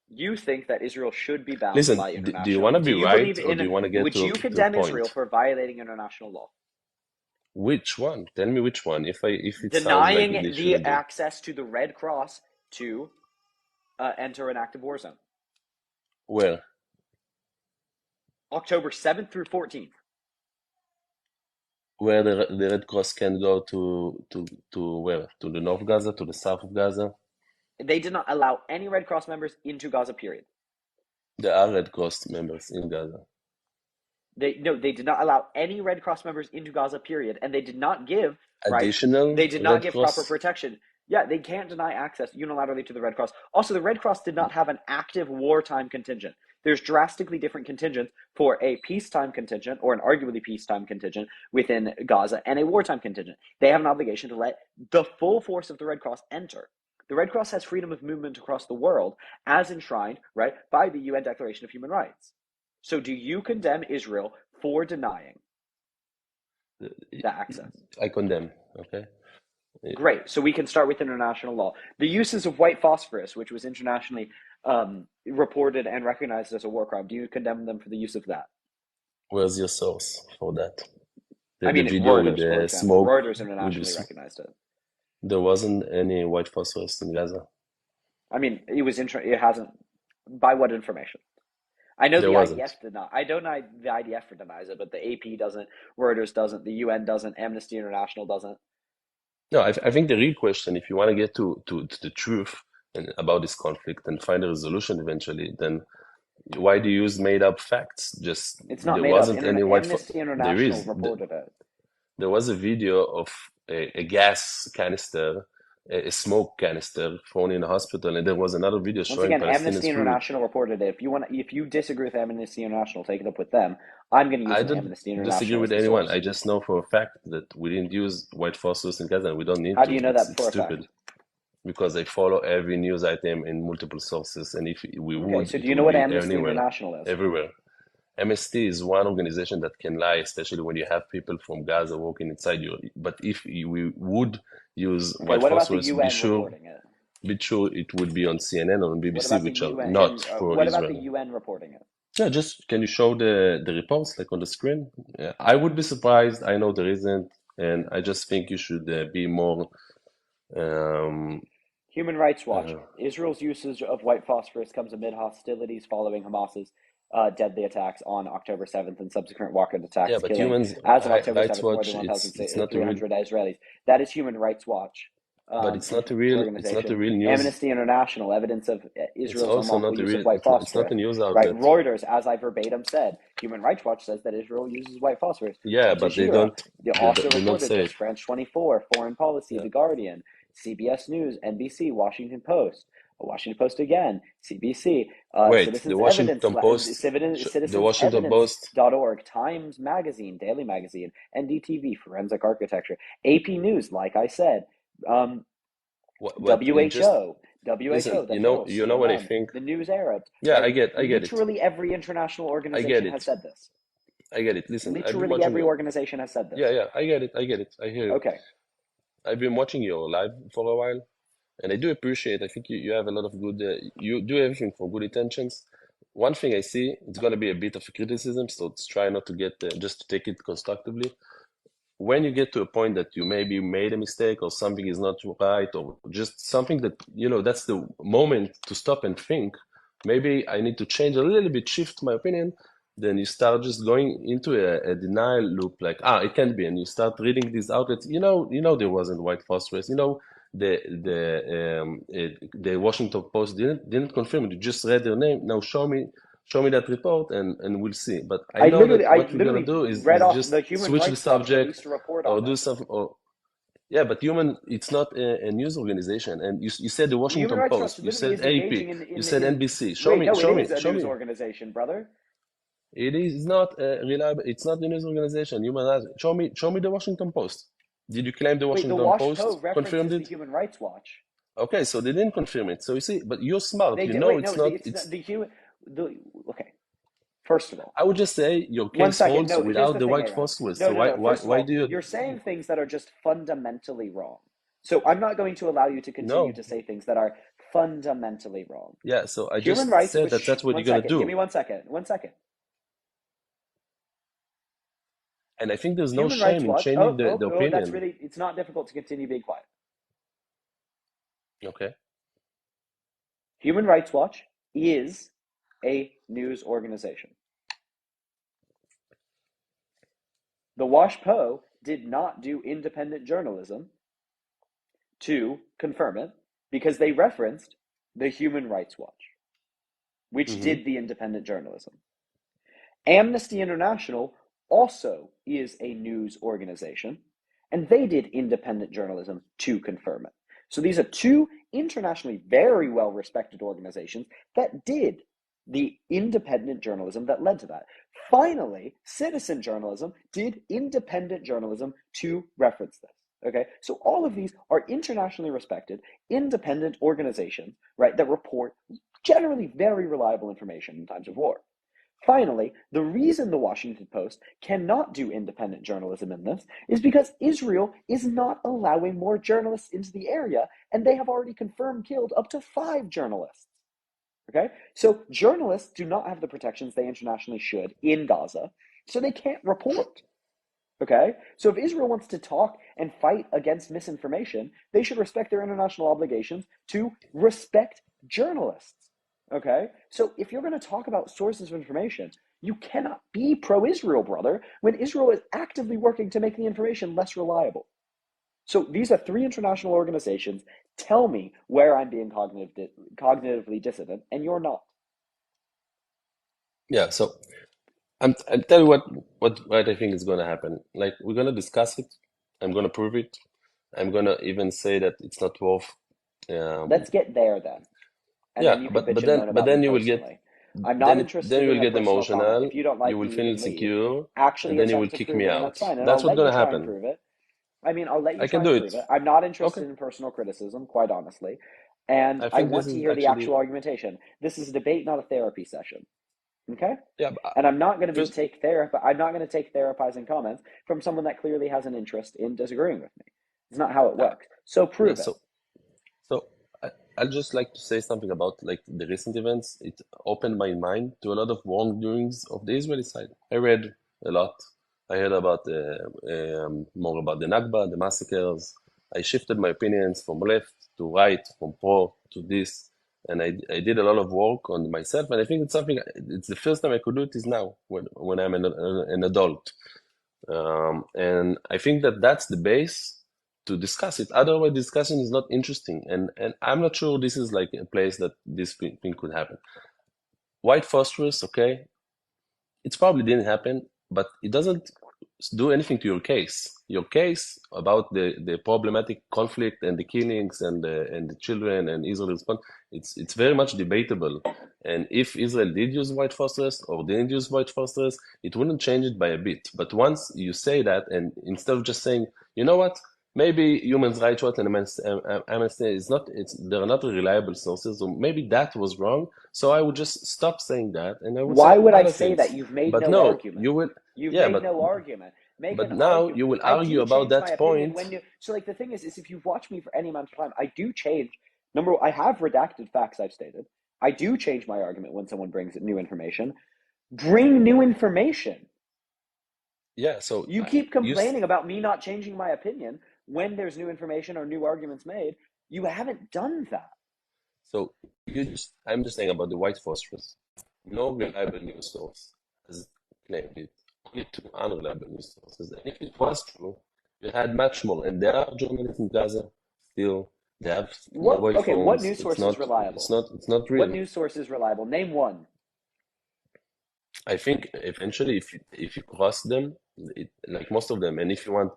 you think that Israel should be bound Listen, by do you international? want to Do be you right believe or do in? you want to get Would you to a condemn Israel point? for violating international law? Which one? Tell me which one. If it sounds like Denying they the shouldn't do. access to the Red Cross to enter an active war zone. Where? October 7th through 14th. Where the Red Cross can go to where? To the North Gaza, to the south of Gaza? They did not allow any Red Cross members into Gaza, period. There are Red Cross members in Gaza. They did not allow any Red Cross members into Gaza, period, and they did not give Additional They did not Red give proper Cross? protection. Yeah, they can't deny access unilaterally to the Red Cross. Also, the Red Cross did not have an active wartime contingent. There's drastically different contingents for a peacetime contingent or an arguably peacetime contingent within Gaza and a wartime contingent. They have an obligation to let the full force of the Red Cross enter. The Red Cross has freedom of movement across the world as enshrined, right, by the UN Declaration of Human Rights. So do you condemn Israel for denying the access? I condemn, okay? Great. So we can start with international law. The uses of white phosphorus, which was internationally reported and recognized as a war crime, do you condemn them for the use of that? Where's your source for that? I mean, the video with Reuters, for the example. smoke, Reuters with internationally recognized it. there wasn't any white phosphorus in Gaza. I mean, it hasn't. By what information? I know There the wasn't. IDF did not. I don't know the IDF denies it, but the AP doesn't, Reuters doesn't, the UN doesn't, Amnesty International doesn't. No, I think the real question, if you want to get to the truth about this conflict and find a resolution eventually, then why do you use made-up facts? Just It's not there made up. wasn't any white. Amnesty There International is. reported it. There was a video of a gas canister, a smoke canister thrown in a hospital, and there was another video Once showing again, Amnesty Palestinians through it. International reported it. If you disagree with Amnesty International, take it up with them. I'm going to use I an don't Amnesty disagree International with as the anyone. source. I just know for a fact that we didn't use white phosphorus in Gaza, and we don't need How to. do you know It's that for a stupid. fact? Because I follow every news item in multiple sources, and if we Okay, would, so do it you know would what be Amnesty anywhere, International is? everywhere. MST is one organization that can lie, especially when you have people from Gaza working inside you. But if we would use Okay, white what about the phosphorus, UN reporting it? be sure it would be on CNN or on What BBC, about the which are UN? not And for what about the Israel. UN reporting it? Yeah, just can you show the reports like on the screen? I would be surprised. I know there isn't, and I just think you should be more. Human Rights Watch. Israel's usage of white phosphorus comes amid hostilities following Hamas's deadly attacks on October 7th and subsequent rocket attacks, Yeah, but killing, humans as of October rights 7th, more watch. than It's not a real, 1,300 Israelis. That is Human Rights Watch. but it's not a real. It's not a Organization. real news. Amnesty International, evidence of It's Israel's also unlawful not a use real. of white It's not phosphorus. a news Right, outlet. Reuters, as I verbatim said, Human Rights Watch says that Israel uses white phosphorus. Yeah, Al but they Jazeera, don't. they They also don't reported say this. it. France 24, Foreign Policy, Yeah. The Guardian, CBS News, NBC, Washington Post, Washington Post again, CBC, Wait, Citizens the Washington Evidence, Post. The Washington Post. citizensevidence.org, Times Magazine, Daily Magazine, NDTV, Forensic Architecture, AP News, like I said, What it just WHO, listen. the You Hill, know what I CNN, think. the News Arab. Yeah, Right? I get it. Literally every international I get organization it. has said this. I get it. Listen, I've been Literally watching every your. organization has said this. Yeah, I get it. I get it. I hear you. Okay. I've been watching your live for a while, and I do appreciate. I think you have a lot of good. You do everything for good intentions. One thing I see, it's gonna be a bit of a criticism, so let's try not to get just to take it constructively. When you get to a point that you maybe made a mistake or something is not right or just something that, that's the moment to stop and think, maybe I need to change a little bit, shift my opinion, then you start just going into a denial loop like, it can't be. And you start reading these outlets, there wasn't white phosphorus, the Washington Post didn't confirm it. You just read their name. Now show me that report and we'll see. But I know that what we're gonna do is read off just the Human switch the Rights Watch subject released a report or on do it. something. Or yeah, but it's not a news organization. And you said the The Human Washington Rights Watch Post, you literally said is AP, engaging you said NBC. Show Wait, me, no, show it me, is a show news me. organization, brother. It is not reliable. It's not the news organization. Human Rights. Show me the Washington Post. Did you claim the Wait, the Washington WashPo Post confirmed references the it? Human Rights Watch. Okay, so they didn't confirm it. So you see, but you're smart. They You did. know Wait, no, it's not. it's not It's. the human. The okay. First of all, I would just say your one case second. holds No, here's without the the thing, white Aaron. phosphorus. No, So no, why no. why First of why all, do you? you're saying things that are just fundamentally wrong. So I'm not going to allow you to continue No. to say things that are fundamentally wrong. Yeah. So I Human just rights. said that that's what One you're gonna second. Give do, me 1 second. 1 second. and I think there's no Human Rights shame in Watch. changing the Oh, that's opinion. really. It's not difficult to continue being quiet. Okay. Human Rights Watch is a news organization. The WashPo did not do independent journalism to confirm it because they referenced the Human Rights Watch, which did the independent journalism. Amnesty International also is a news organization, and they did independent journalism to confirm it. So these are two internationally very well respected organizations that did the independent journalism that led to that. Finally, citizen journalism did independent journalism to reference this. Okay, so all of these are internationally respected, independent organizations, right, that report generally very reliable information in times of war. Finally, the reason the Washington Post cannot do independent journalism in this is because Israel is not allowing more journalists into the area, and they have already confirmed killed up to 5 journalists. Okay? So journalists do not have the protections they internationally should in Gaza, so they can't report. Okay? So if Israel wants to talk and fight against misinformation, they should respect their international obligations to respect journalists. Okay? So if you're going to talk about sources of information, you cannot be pro-Israel, brother, when Israel is actively working to make the information less reliable. So these are 3 international organizations. Tell me where I'm being cognitively dissident, and you're not. Yeah. So I'll tell you what I think is gonna happen. Like we're gonna discuss it. I'm gonna prove it. I'm gonna even say that it's not worth. Let's get there then. And Yeah, then you can bitch but and then moan but about me then you will get personally. I'm not then interested you in will a get personal comment. emotional. If you don't You like will me, feel you can leave. insecure, Actually and then you will attempt to kick prove me it, and out. that's fine. And That's I'll what's let you gonna try and happen. prove it. I mean, I'll let you I can try do and it. prove it. I'm not Okay. interested in personal criticism, quite honestly. And I I think want this to is hear the actually actual argumentation. This is a debate, not a therapy session. Okay? yeah. But And I'm not going to first, I'm not going to take therapizing comments from someone that clearly has an interest in disagreeing with me. It's not how it yeah. works. So prove it. So I'd just like to say something about like the recent events. It opened my mind to a lot of wrongdoings of the Israeli side. I read a lot. I heard about more about the Nakba, the massacres. I shifted my opinions from left to right, from pro to this, and I did a lot of work on myself. And I think it's something. It's the first time I could do it is now when I'm an adult. And I think that that's the base to discuss it. Otherwise, discussion is not interesting. And I'm not sure this is like a place that this thing could happen. White phosphorus, okay, it probably didn't happen, but it doesn't do anything to your case. Your case about the problematic conflict and the killings and the children and Israel's response, it's very much debatable. And if Israel did use white phosphorus or didn't use white phosphorus, it wouldn't change it by a bit. But once you say that, and instead of just saying, you know what, maybe Human Rights Watch and Amnesty they're not reliable sources, or maybe that was wrong. So I would just stop saying that, and I would say Why would I other say things. that? You've made But no no, argument. you will. You've Yeah, made no argument. Make but an now argument. you will I argue do about change my that opinion point. when you. So, like, the thing is if you've watched me for any amount of time, I do change. I have redacted facts I've stated. I do change my argument when someone brings new information. Bring new information. Yeah, so You keep you complaining about me not changing my opinion when there's new information or new arguments made. You haven't done that. so I'm just saying about the white phosphorus. No reliable news source has claimed it. Only 2 unreliable news sources. And if it was true, you had much more. And there are journalists in Gaza still. They have mobile What phones. news source is reliable? It's not What real. news source is reliable? Name one. I think eventually, if you cross them, like most of them, and if you want,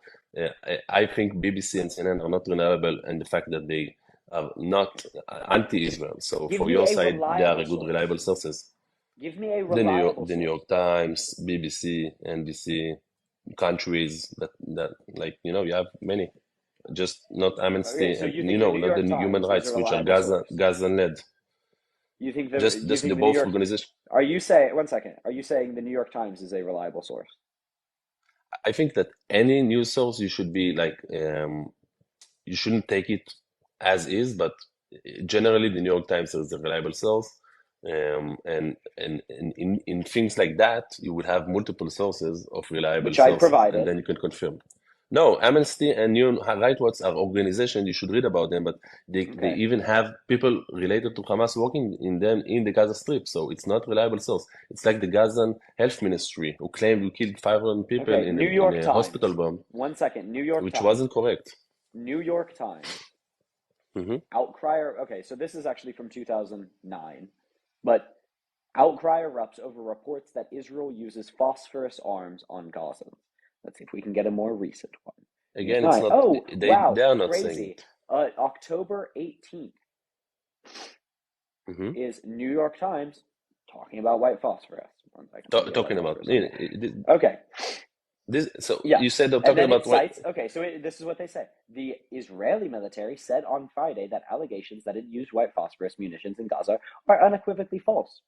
I think BBC and CNN are not reliable, and the fact that they are not anti-Israel. So Give for me your a side, they are reliable a good, source. reliable sources. Give me a reliable The New source. York Times, BBC, NBC, countries that like you have many, just not Amnesty Okay, so and you think the New not the York human Times is a rights which are reliable source? Gaza led. You Just think the the New both York organization. Are you saying, one second, are you saying the New York Times is a reliable source? I think that any news source you should be like you shouldn't take it as is, but generally the New York Times is a reliable source. And in things like that, you would have multiple sources of reliable Which I sources, and provided. then you can confirm. No, Amnesty and Human Rights Watch are organizations, you should read about them, but they Okay. even have people related to Hamas working in them in the Gaza Strip, so it's not reliable source. It's like the Gazan Health Ministry who claimed we killed 500 people Okay, New in York a hospital Times. bomb, 1 second, New York which Times. wasn't correct. New York Times. Hmm. Outcry. Okay, so this is actually from 2009, but outcry erupts over reports that Israel uses phosphorus arms on Gazans. Let's see if we can get a more recent one. Again, it's not, Oh, wow, they are not saying crazy. it. October 18th Hmm. is New York Times talking about white phosphorus. 1 second. let me get Talking white about phosphorus on. Okay. so Yeah. you said they're And talking then it about what? cites, okay, so this is what they say. The Israeli military said on Friday that allegations that it used white phosphorus munitions in Gaza are unequivocally false.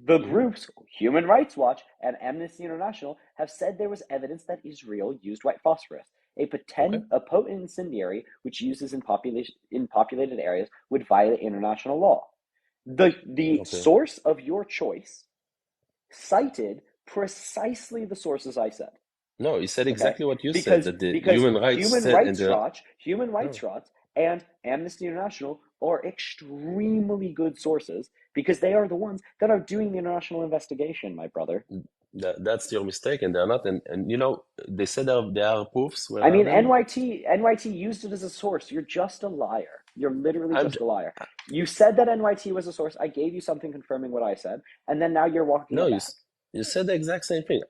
The Mhm. groups Human Rights Watch and Amnesty International have said there was evidence that Israel used white phosphorus, a Okay. potent incendiary which uses in populated areas would violate international law. The Okay. source of your choice cited precisely the sources I said. No, he said Okay, exactly what you said, that the human rights said in the. Human Rights Watch, and Amnesty International are extremely good sources because they are the ones that are doing the international investigation, my brother. That's your mistake, and they're not. And they said there are proofs. Where I are mean, them? NYT used it as a source. You're just a liar. You're literally I'm. just a liar. You said that NYT was a source. I gave you something confirming what I said, and then now you're walking No, it you back. you said the exact same thing.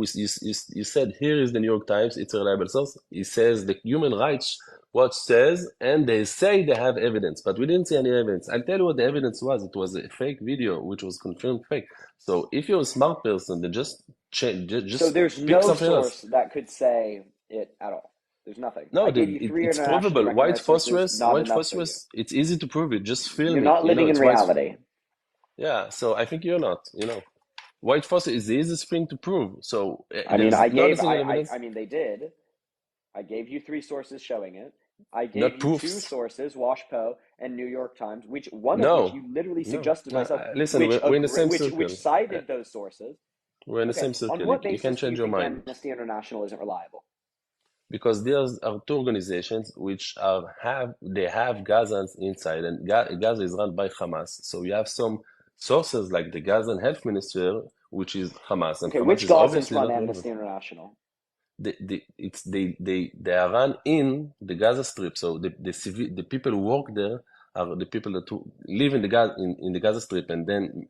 You said here is the New York Times. It's a reliable source. It says the Human Rights Watch says, and they say they have evidence, but we didn't see any evidence. I'll tell you what the evidence was. It was a fake video, which was confirmed fake. So if you're a smart person, then just change, So just there's pick no something else. source that could say it at all. There's nothing. No, I gave you three it's internationally provable. recognized sources, not White enough for you. phosphorus, it's easy to prove it. Just You're film it. not living in It's white. reality. Yeah, so I think you're not. White phosphorus is the easiest thing to prove. So I mean, there's not a single evidence, I mean, they did. I gave you 3 sources showing it. I gave not you 2 proofs. sources, WashPo and New York Times, one of which No, you literally no. suggested myself, Listen, we're in the same circle. which cited those sources. We're in the Okay, same on circle. what You can basis do you change your think mind Amnesty International isn't reliable? because there are two organizations which they have Gazans inside, and Gaza is run by Hamas. So you have some sources like the Gazan Health Minister, which is Hamas, and Okay, Hamas which is Gazans obviously run not relevant. Amnesty International? They are run in the Gaza Strip. So the people who work there are the people that live in the Gaza Strip, and then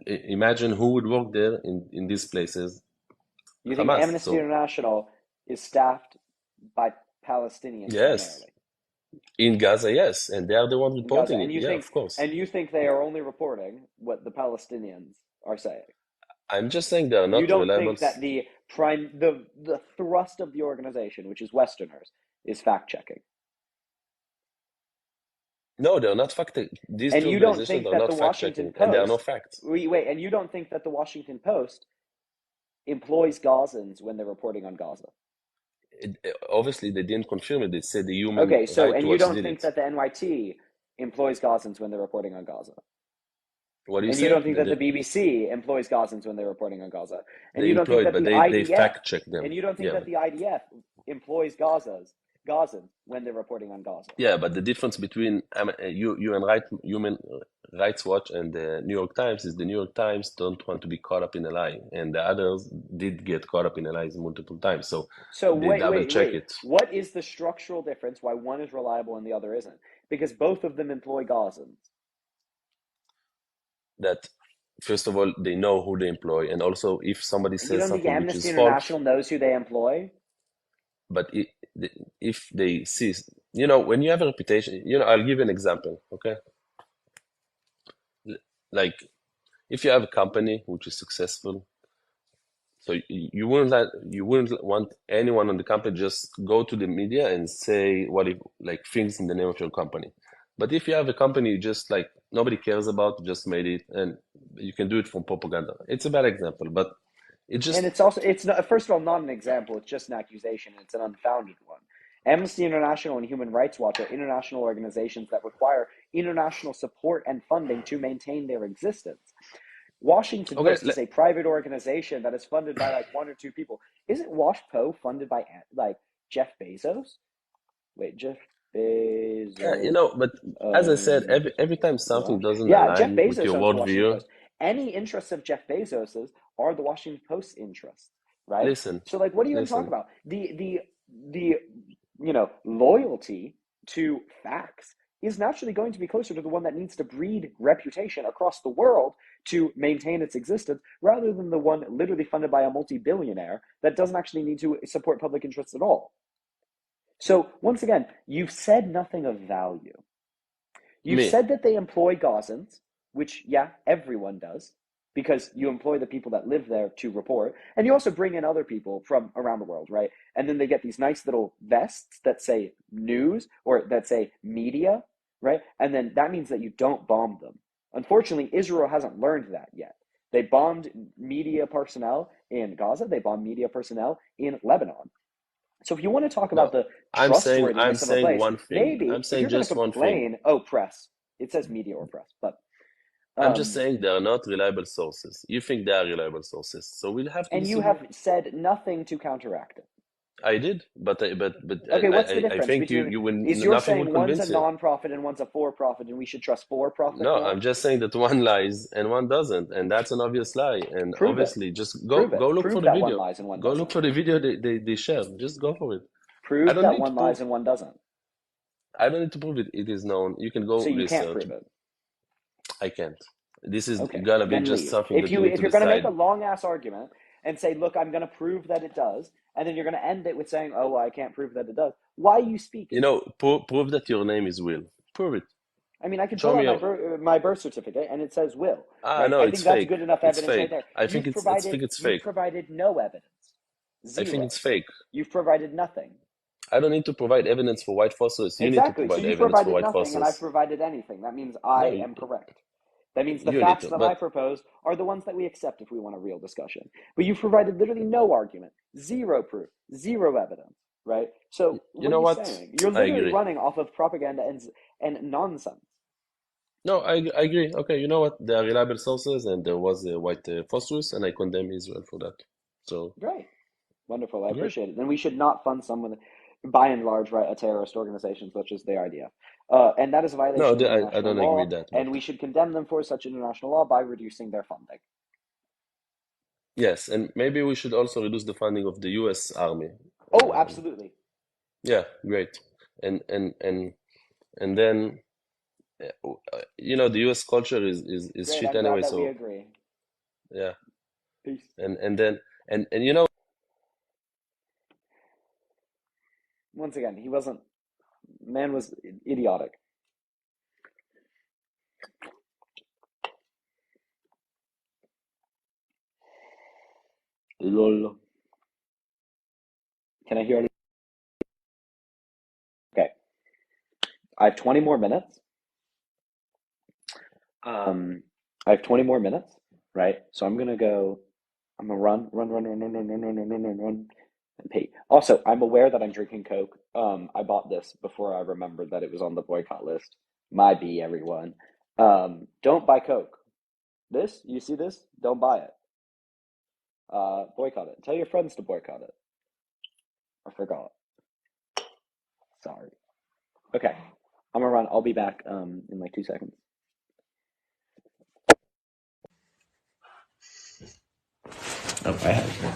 imagine who would work there in these places. You think Hamas. Amnesty International is staffed by Palestinians Yes, primarily? in Gaza, yes, and they are the ones In Gaza, reporting it. Yeah, of course. and you think they are only reporting what the Palestinians are saying? I'm just saying they are You not don't reliable. think that the thrust of the organization, which is Westerners, is fact checking? No, they're not fact. These And two you don't organizations think are that not the fact Washington checking, and there are no Post facts. wait, and you don't think that the Washington Post employs Gazans when they're reporting on Gaza? Obviously, they didn't confirm it. They said the Human Okay, so Rights and you Watch don't did think it. that the NYT employs Gazans when they're reporting on Gaza? What do you And say? you don't think that the BBC employs Gazans when they're reporting on Gaza? And They you don't think employed, that but the they IDF fact check them. and you don't think Yeah, that the IDF employs Gazans when they're reporting on Gaza? yeah, but the difference between Human Rights Watch and the New York Times is the New York Times don't want to be caught up in a lie, and the others did get caught up in a lie multiple times. So they double check it. What is the structural difference why one is reliable and the other isn't? Because both of them employ Gazans. That first of all, they know who they employ, and also if somebody You says don't think something which Amnesty is false, International knows who they employ? but if they see, when you have a reputation, I'll give you an example, okay? Like if you have a company which is successful, So you wouldn't want anyone on the company just go to the media and say what if like things in the name of your company. But if you have a company you just like nobody cares about, just made it, and you can do it from propaganda. It's a bad example, but it And just it's not, first of all, not an example, it's just an accusation, and it's an unfounded one. Amnesty International and Human Rights Watch are international organizations that require international support and funding to maintain their existence. Washington okay. Post is a private organization that is funded by like one or two people. Isn't WashPo funded by like Jeff Bezos? Wait, Jeff Bezos But as I said, owns every time something doesn't Yeah, Jeff align with Bezos your owns the Washington worldview, Post. Any interests of Jeff Bezos's are the Washington Post's interests, right? listen, So like, what are you even talking listen. about? The loyalty to facts is naturally going to be closer to the one that needs to breed reputation across the world to maintain its existence, rather than the one literally funded by a multi-billionaire that doesn't actually need to support public interests at all. So once again, you've said nothing of value. You've Me, said that they employ Gazans, which, yeah, everyone does, because you employ the people that live there to report. And you also bring in other people from around the world, right? And then they get these nice little vests that say news or that say media, right? And then that means that you don't bomb them. Unfortunately, Israel hasn't learned that yet. They bombed media personnel in Gaza, they bombed media personnel in Lebanon. So if you want to talk about no. the I'm trustworthiness of a saying place, one thing. I'm maybe if saying you're going to just one thing. complain, oh, press, it says media or press, but I'm just um, saying they are not reliable sources. You think they are reliable sources, so we'll have to and you disagree. have said nothing to counteract it. I did, but Okay, what's the I difference think between, you will is you're nothing will saying one's a convince you. non-profit and one's a for-profit and we should trust for-profit No, more? I'm just saying that one lies and one doesn't, and that's an obvious lie. And Prove it. obviously, just Prove go it. look for Prove the that one video. lies and one Go look doesn't. for the video they shared. Just go for it. I Prove don't that need to one prove. lies and one doesn't. I don't need to prove it. It is known. You can go So you can't research. prove it. I can't. This is Okay, gonna be then just leave. something that you need If to you're going to make decide. a long ass argument and say, "Look, I'm going to prove that it does," and then you're going to end it with saying, "Oh, well, I can't prove that it does," why are you speaking? Prove that your name is Will. Prove it. I mean, I can Show pull out me your. my birth certificate and it says Will, right? No, I it's think that's fake. good enough It's evidence right fake. there. I think think it's You've fake. provided no evidence, I think zero. it's fake. You've provided nothing. I don't need to provide evidence for white phosphorus. You need to Exactly. So provide you've evidence for provided white nothing, and I've phosphorus. provided anything. That means No, I am correct. That means the you need facts to. that I But propose are the ones that we accept if we want a real discussion. But you've provided literally no argument, zero proof, zero evidence, right? So you what are know you what? saying? You're I literally agree. running off of propaganda and nonsense. No, I agree. Okay, you know what? There are reliable sources, and there was a white phosphorus, and I condemn Israel for that. So, Great. Wonderful. I great. appreciate it. Then we should not fund someone, by and large, right, a terrorist organization such as the IDF. And that is a No, violation of I international don't agree law, with that, but and we should condemn them for such international law by reducing their funding. yes, and maybe we should also reduce the funding of the U.S. Army. Oh, absolutely. Yeah, great. And then the U.S. culture is Great. shit I'm glad anyway. that we So agree. yeah, Peace. and then and Once again, he wasn't, man was idiotic. Lol. Can I hear it? Okay. I have 20 more minutes. I have 20 more minutes, right? So I'm gonna run, and pee. Also, I'm aware that I'm drinking Coke. I bought this before I remembered that it was on the boycott list. My B, everyone. Don't buy Coke. This, you see this? Don't buy it. Boycott it. Tell your friends to boycott it. I forgot. Sorry. Okay. I'm gonna run. I'll be back in like 2 seconds. Oh, I have.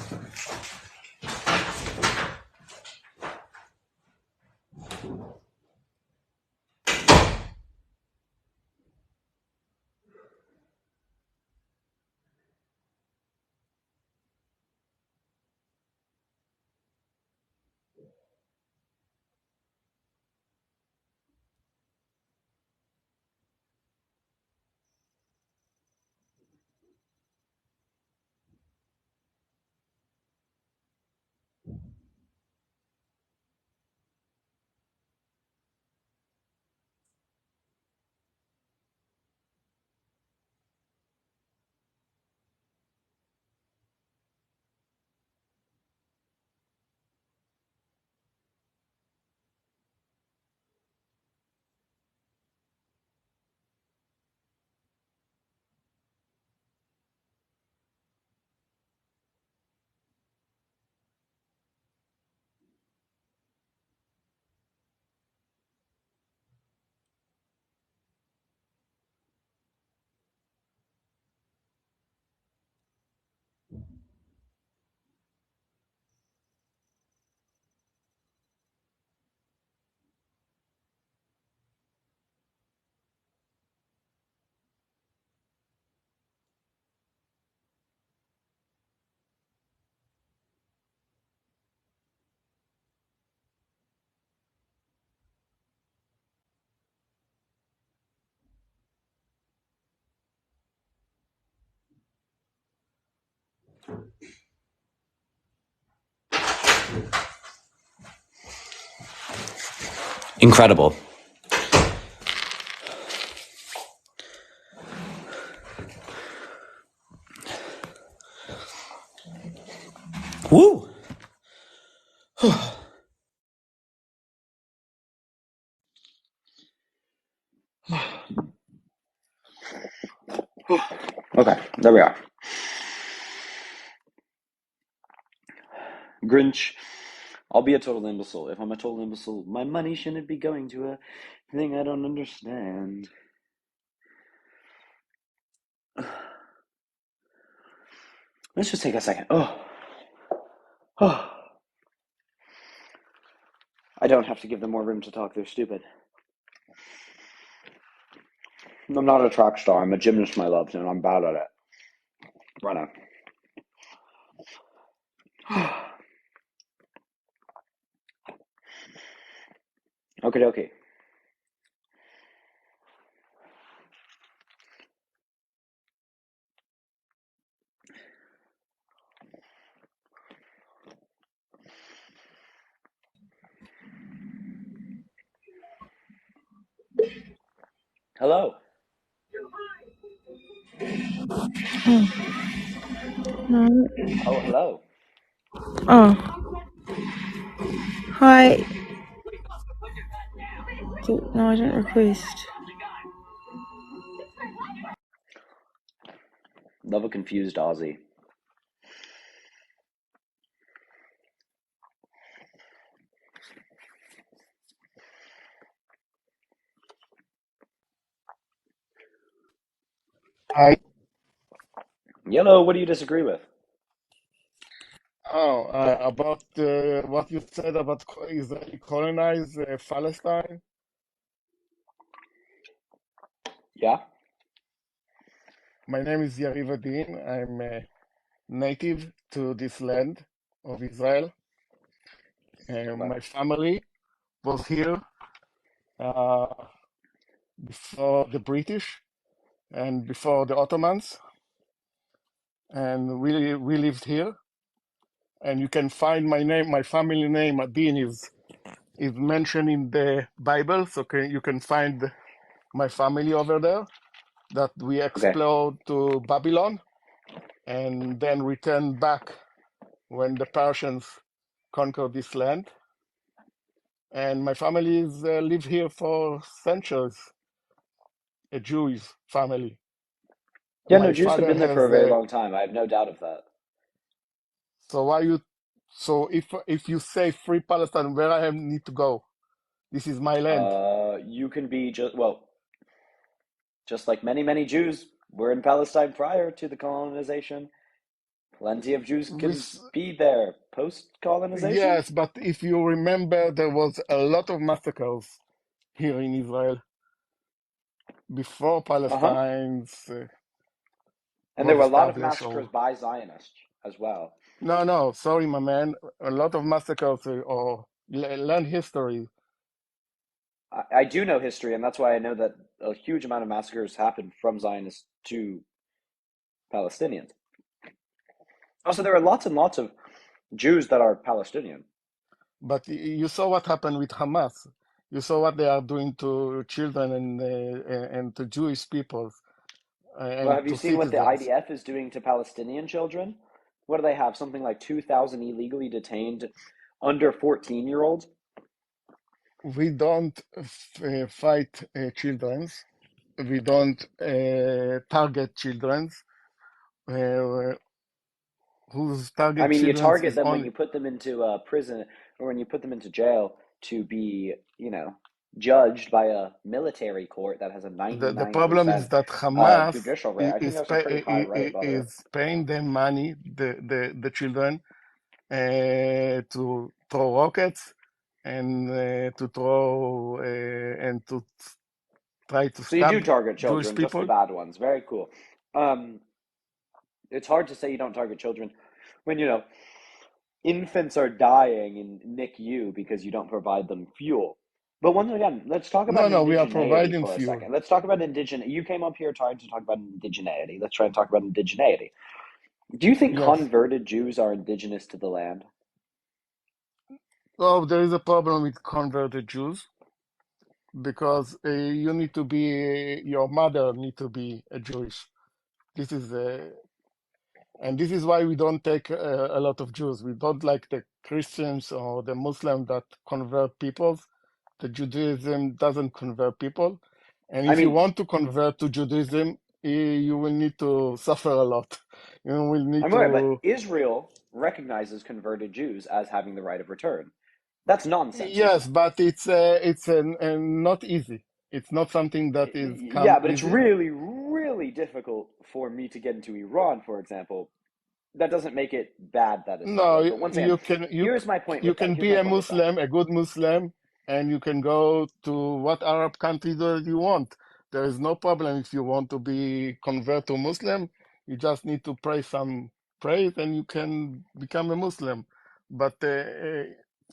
Incredible. Woo! Okay, there we are. Grinch, I'll be a total imbecile. If I'm a total imbecile, my money shouldn't be going to a thing I don't understand. Let's just take a second. Oh. I don't have to give them more room to talk. They're stupid. I'm not a track star. I'm a gymnast, my loves, and I'm bad at it. Right now. Okie dokie. Hello. Oh, hello. Oh, hi. No, I didn't request. Love a confused Aussie. Hi. Yellow, what do you disagree with? Oh, about what you said about Israeli colonize Palestine. Yeah? My name is Yariv Adin. I'm native to this land of Israel. Okay. My family was here uh, before the British and before the Ottomans, and we lived here. And you can find my name, my family name Adin is mentioned in the Bible, so you can find my family over there. That we Okay. explored to Babylon and then returned back when the Persians conquered this land. And my family is live here for centuries, a Jewish family. Yeah, no, My Jews have father been there for a has very long time. I have no doubt of that. so why you so if you say free Palestine, where I need to go? This is my land. You can be just like many, many Jews were in Palestine prior to the colonization. Plenty of Jews can With, be there post-colonization. yes, but if you remember, there was a lot of massacres here in Israel before Uh-huh. Palestine's And there was were a lot of established. massacres Or by Zionists as well. no, sorry, my man. A lot of massacres or land history. I do know history, and that's why I know that a huge amount of massacres happened from Zionists to Palestinians. Also, there are lots and lots of Jews that are Palestinian. But you saw what happened with Hamas. You saw what they are doing to children and to Jewish people Well, and have you to seen what the citizens. IDF is doing to Palestinian children? What do they have? Something like 2,000 illegally detained under 14-year-olds? We don't fight childrens. We don't target childrens. Uh, whose I target mean, you childrens target is them when only you put them into prison or when you put them into jail to be, judged by a military court that has a the problem is 99% that Hamas judicial rate. I think that's a pretty high rate, by the way. is paying them money, the children, to throw rockets and to throw and to try to So you do stab target Jewish children, just the people. bad ones. Very cool. Um, it's hard to say you don't target children when, infants are dying in NICU because you don't provide them fuel. But once again, let's talk about No, we are indigeneity providing for a fuel. second. Let's talk about indigeneity. You came up here trying to talk about indigeneity. Let's try and talk about indigeneity. Do you think Yes. converted Jews are indigenous to the land? Well, there is a problem with converted Jews because you need to be, your mother need to be a Jewish. This is and this is why we don't take a lot of Jews. We don't like the Christians or the Muslims that convert people. The Judaism doesn't convert people. And I if you mean, want to convert to Judaism, you will need to suffer a lot. You will need I'm aware, but to, Israel recognizes converted Jews as having the right of return. That's nonsense, isn't yes, it? but it's not easy. It's not something that is Yeah, come but it's easy. really, really difficult for me to get into Iran, for example. That doesn't make it bad that it's not No, right. But once again, here's my point you with that. can Here's be my a point with that. Muslim, a good Muslim, and you can go to what Arab country that you want. There is no problem if you want to be convert to Muslim. You just need to pray some prayers, and you can become a Muslim. But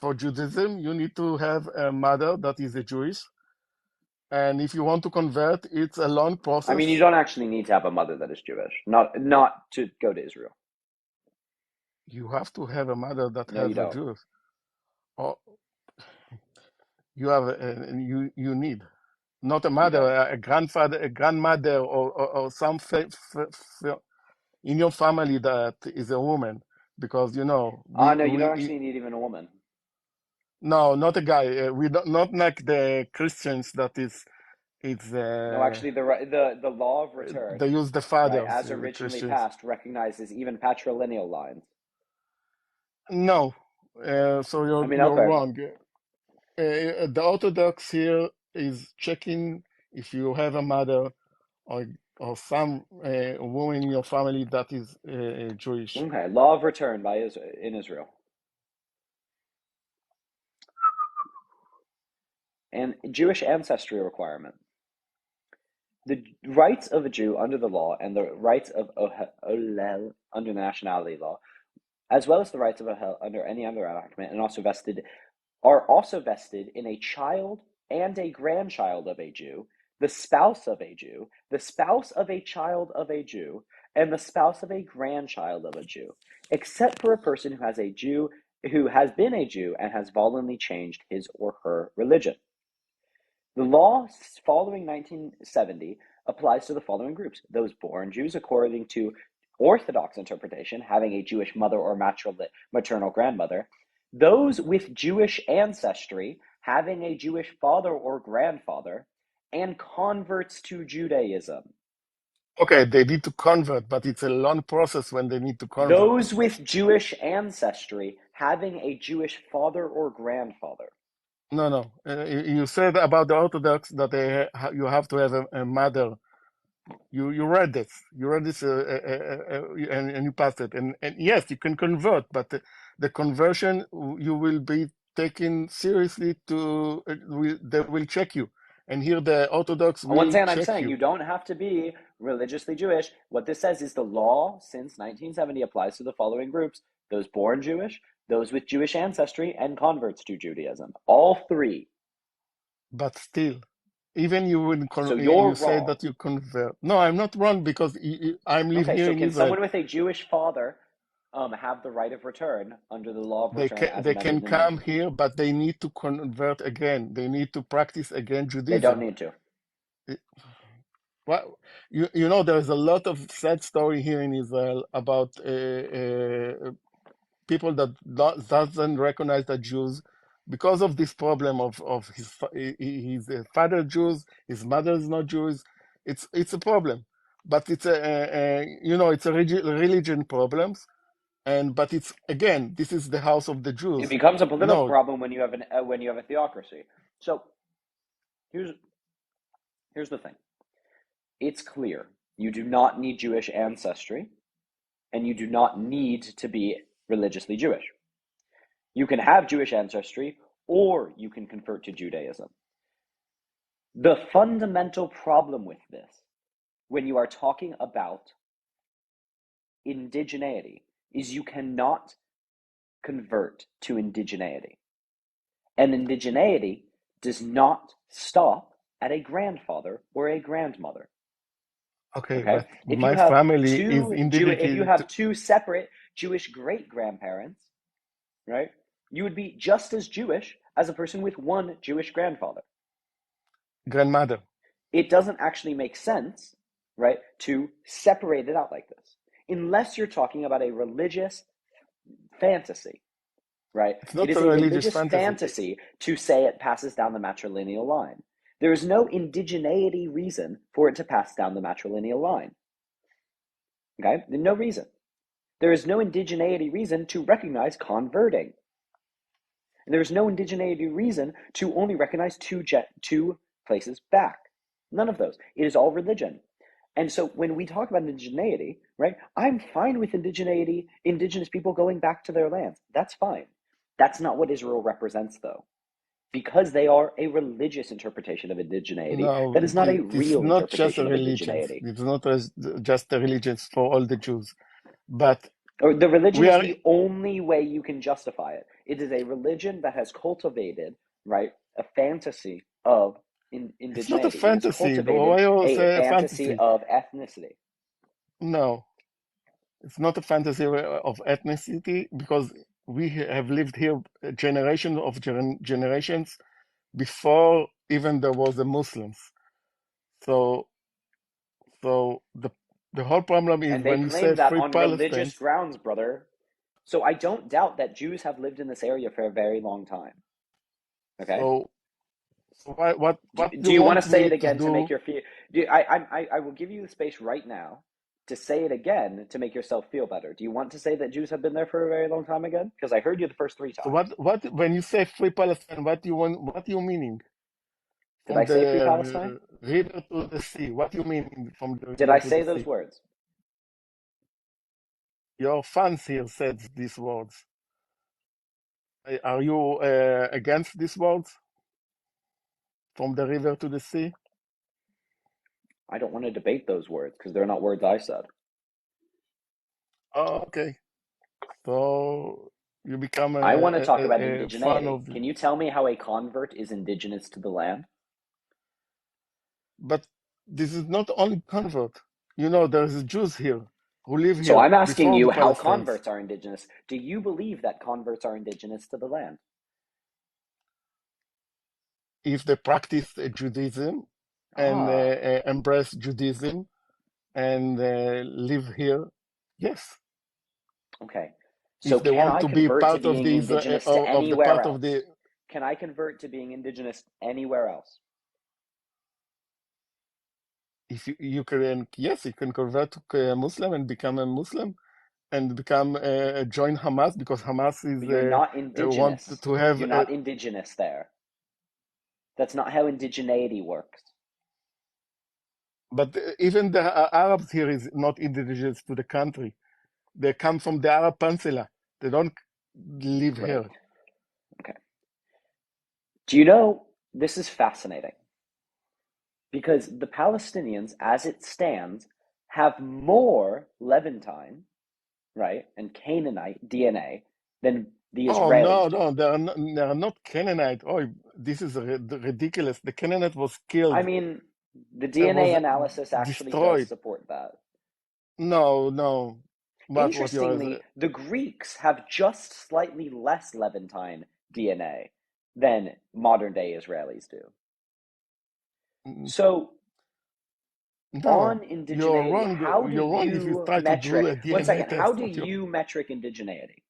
for Judaism, you need to have a mother that is a Jewish, and if you want to convert, it's a long I mean, you process. don't actually need to have a mother that is Jewish, not to go to Israel. You have to have a mother that No, you has a don't. Jewish, or you have you need. Not a You mother, don't. a grandfather, a grandmother, or some in your family that is a woman, because you know No, you don't actually need even a woman. no, not a guy. We don't not like the Christians that is it's No, actually, the law of return, they use the right, fathers, as the originally Christians. passed, recognizes even patrilineal lines. No, so I mean, you're okay. wrong. The Orthodox here is checking if you have a mother or some woman in your family that is Jewish. Okay, law of return in Israel. And Jewish ancestry requirement. The rights of a Jew under the law and the rights of Olel under the nationality law, as well as the rights of Ohel under any other document, and are also vested in a child and a grandchild of a Jew, the spouse of a Jew, the spouse of a child of a Jew, and the spouse of a grandchild of a Jew, except for a person who has been a Jew and has voluntarily changed his or her religion. The law following 1970 applies to the following groups: those born Jews according to Orthodox interpretation, having a Jewish mother or maternal grandmother; those with Jewish ancestry, having a Jewish father or grandfather; and converts to Judaism. Okay, they need to convert, but it's a long process when they need to convert. Those with Jewish ancestry, having a Jewish father or grandfather. No, no. You said about the Orthodox that you have to have a mother. You read this. You read this, and you passed it. And yes, you can convert, but the conversion you will be taken seriously to. They will check you, and here the Orthodox Once will again, I'm check saying you. you don't have to be religiously Jewish. What this says is the law since 1970 applies to the following groups: those born Jewish, those with Jewish ancestry, and converts to Judaism. All three. But still, even you will So you're you say wrong. that you convert. No, I'm not wrong because I'm live Okay, here so in can Israel. someone with a Jewish father have the right of return under the law of return as They amended can in come 19? here, but they need to convert again. They need to practice again They don't Judaism. need to. Well, you know, there's a lot of sad story here in Israel about people that doesn't recognize the Jews because of this problem of his father Jews, his mother is not Jews. It's a problem, but it's you know it's a religion problems, and but it's again this is the house of the It Jews. becomes a You political know, problem when you have a theocracy. So here's here's the thing. It's clear you do not need Jewish ancestry, and you do not need to be religiously Jewish. You can have Jewish ancestry, or you can convert to Judaism. The fundamental problem with this, when you are talking about indigeneity, is you cannot convert to indigeneity. And indigeneity does not stop at a grandfather or a grandmother. Okay, Okay? but my family is If you indicated. have two separate Jewish great-grandparents, right? You would be just as Jewish as a person with one Jewish grandfather. Grandmother. It doesn't actually make sense, right, to separate it out like this, unless you're talking about a religious fantasy, right? It's It not is a a religious religious fantasy. fantasy to say it passes down the matrilineal line. There is no indigeneity reason for it to pass down the matrilineal line. Okay? No reason. There is no indigeneity reason to recognize converting. And there is no indigeneity reason to only recognize two places back. None of those. It is all religion. And so when we talk about indigeneity, right, I'm fine with indigenous people going back to their lands. That's fine. That's not what Israel represents, though. Because they are a religious interpretation of indigeneity, No, that is not a it's real not just a interpretation of religion. indigeneity. It's not just a religion for all the Jews. But Or the religion we is are. the only way you can justify it. It is a religion that has cultivated, right, a fantasy of It's not a indigeneity. It has fantasy. cultivated Why you a say a fantasy fantasy? of ethnicity. No, it's not a fantasy of ethnicity because we have lived here a generation of generations before even there was a Muslims. So, so the whole problem is And they when you say claim that free on religious Palestine. grounds, brother. So I don't doubt that Jews have lived in this area for a very long time. Okay? So, what Do do you you want to want say me it to again to make do? your feel? I will give you the space right now to say it again to make yourself feel better. Do you want to say that Jews have been there for a very long time again? Because I heard you the first three So times. what when you say free Palestine, what do you want? What do you meaning? Did From I say free Palestine? the river to the sea. What do you mean from the Did river I to the say those sea? words? Your fans here said these words. Are you against these words? From the river to the sea? I don't want to debate those words because they're not words I said. Oh, okay. So you become I want to talk about a fan indigeneity. of Can you tell me how a convert is indigenous to the land? but this is not only convert. You know, there's Jews here who live So here I'm asking before the you how Palestinians. converts are indigenous. Do you believe that converts are indigenous to the land? If they practice Judaism and Ah, embrace Judaism and live here, yes. okay. So If they can want I to be convert to part of being these indigenous to of the anywhere part of the. else? Can I convert to being indigenous anywhere else? If you can, yes, you can convert to a Muslim and become a Muslim and become join Hamas because Hamas is But you're not want indigenous. to have. You're not indigenous there. That's not how indigeneity works. But even the Arabs here is not indigenous to the country. They come from the Arab Peninsula. They don't live Right. here. Okay. Do you know, this is fascinating because the Palestinians, as it stands, have more Levantine, right, and Canaanite DNA than the Oh Israelis no, do. no, they are not Canaanite. Oh, this is ridiculous. The Canaanite was I killed. mean, the Was DNA analysis actually does destroyed. support that. No, no. What you are? Interestingly, the Greeks have just slightly less Levantine DNA than modern day Israelis do. So, on No, you're indigeneity, wrong. how do You're wrong if you you try to do metric? a One DNA second. How test. do What you? you metric indigeneity?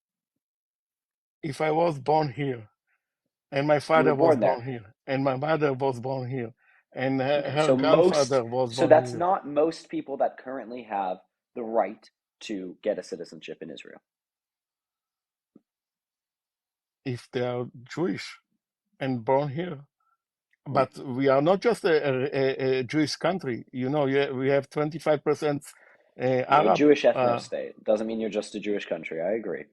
If I was born here, and my You were father was born born there. here, and my mother was born here, and Okay, her grandfather was so born that's here. not most people that currently have the right to get a citizenship in Israel. If they are Jewish and born here, Right. but we are not just a Jewish country. You know, we have 25% You're a Arab. Jewish ethno-state. Doesn't mean you're just a Jewish country. I agree.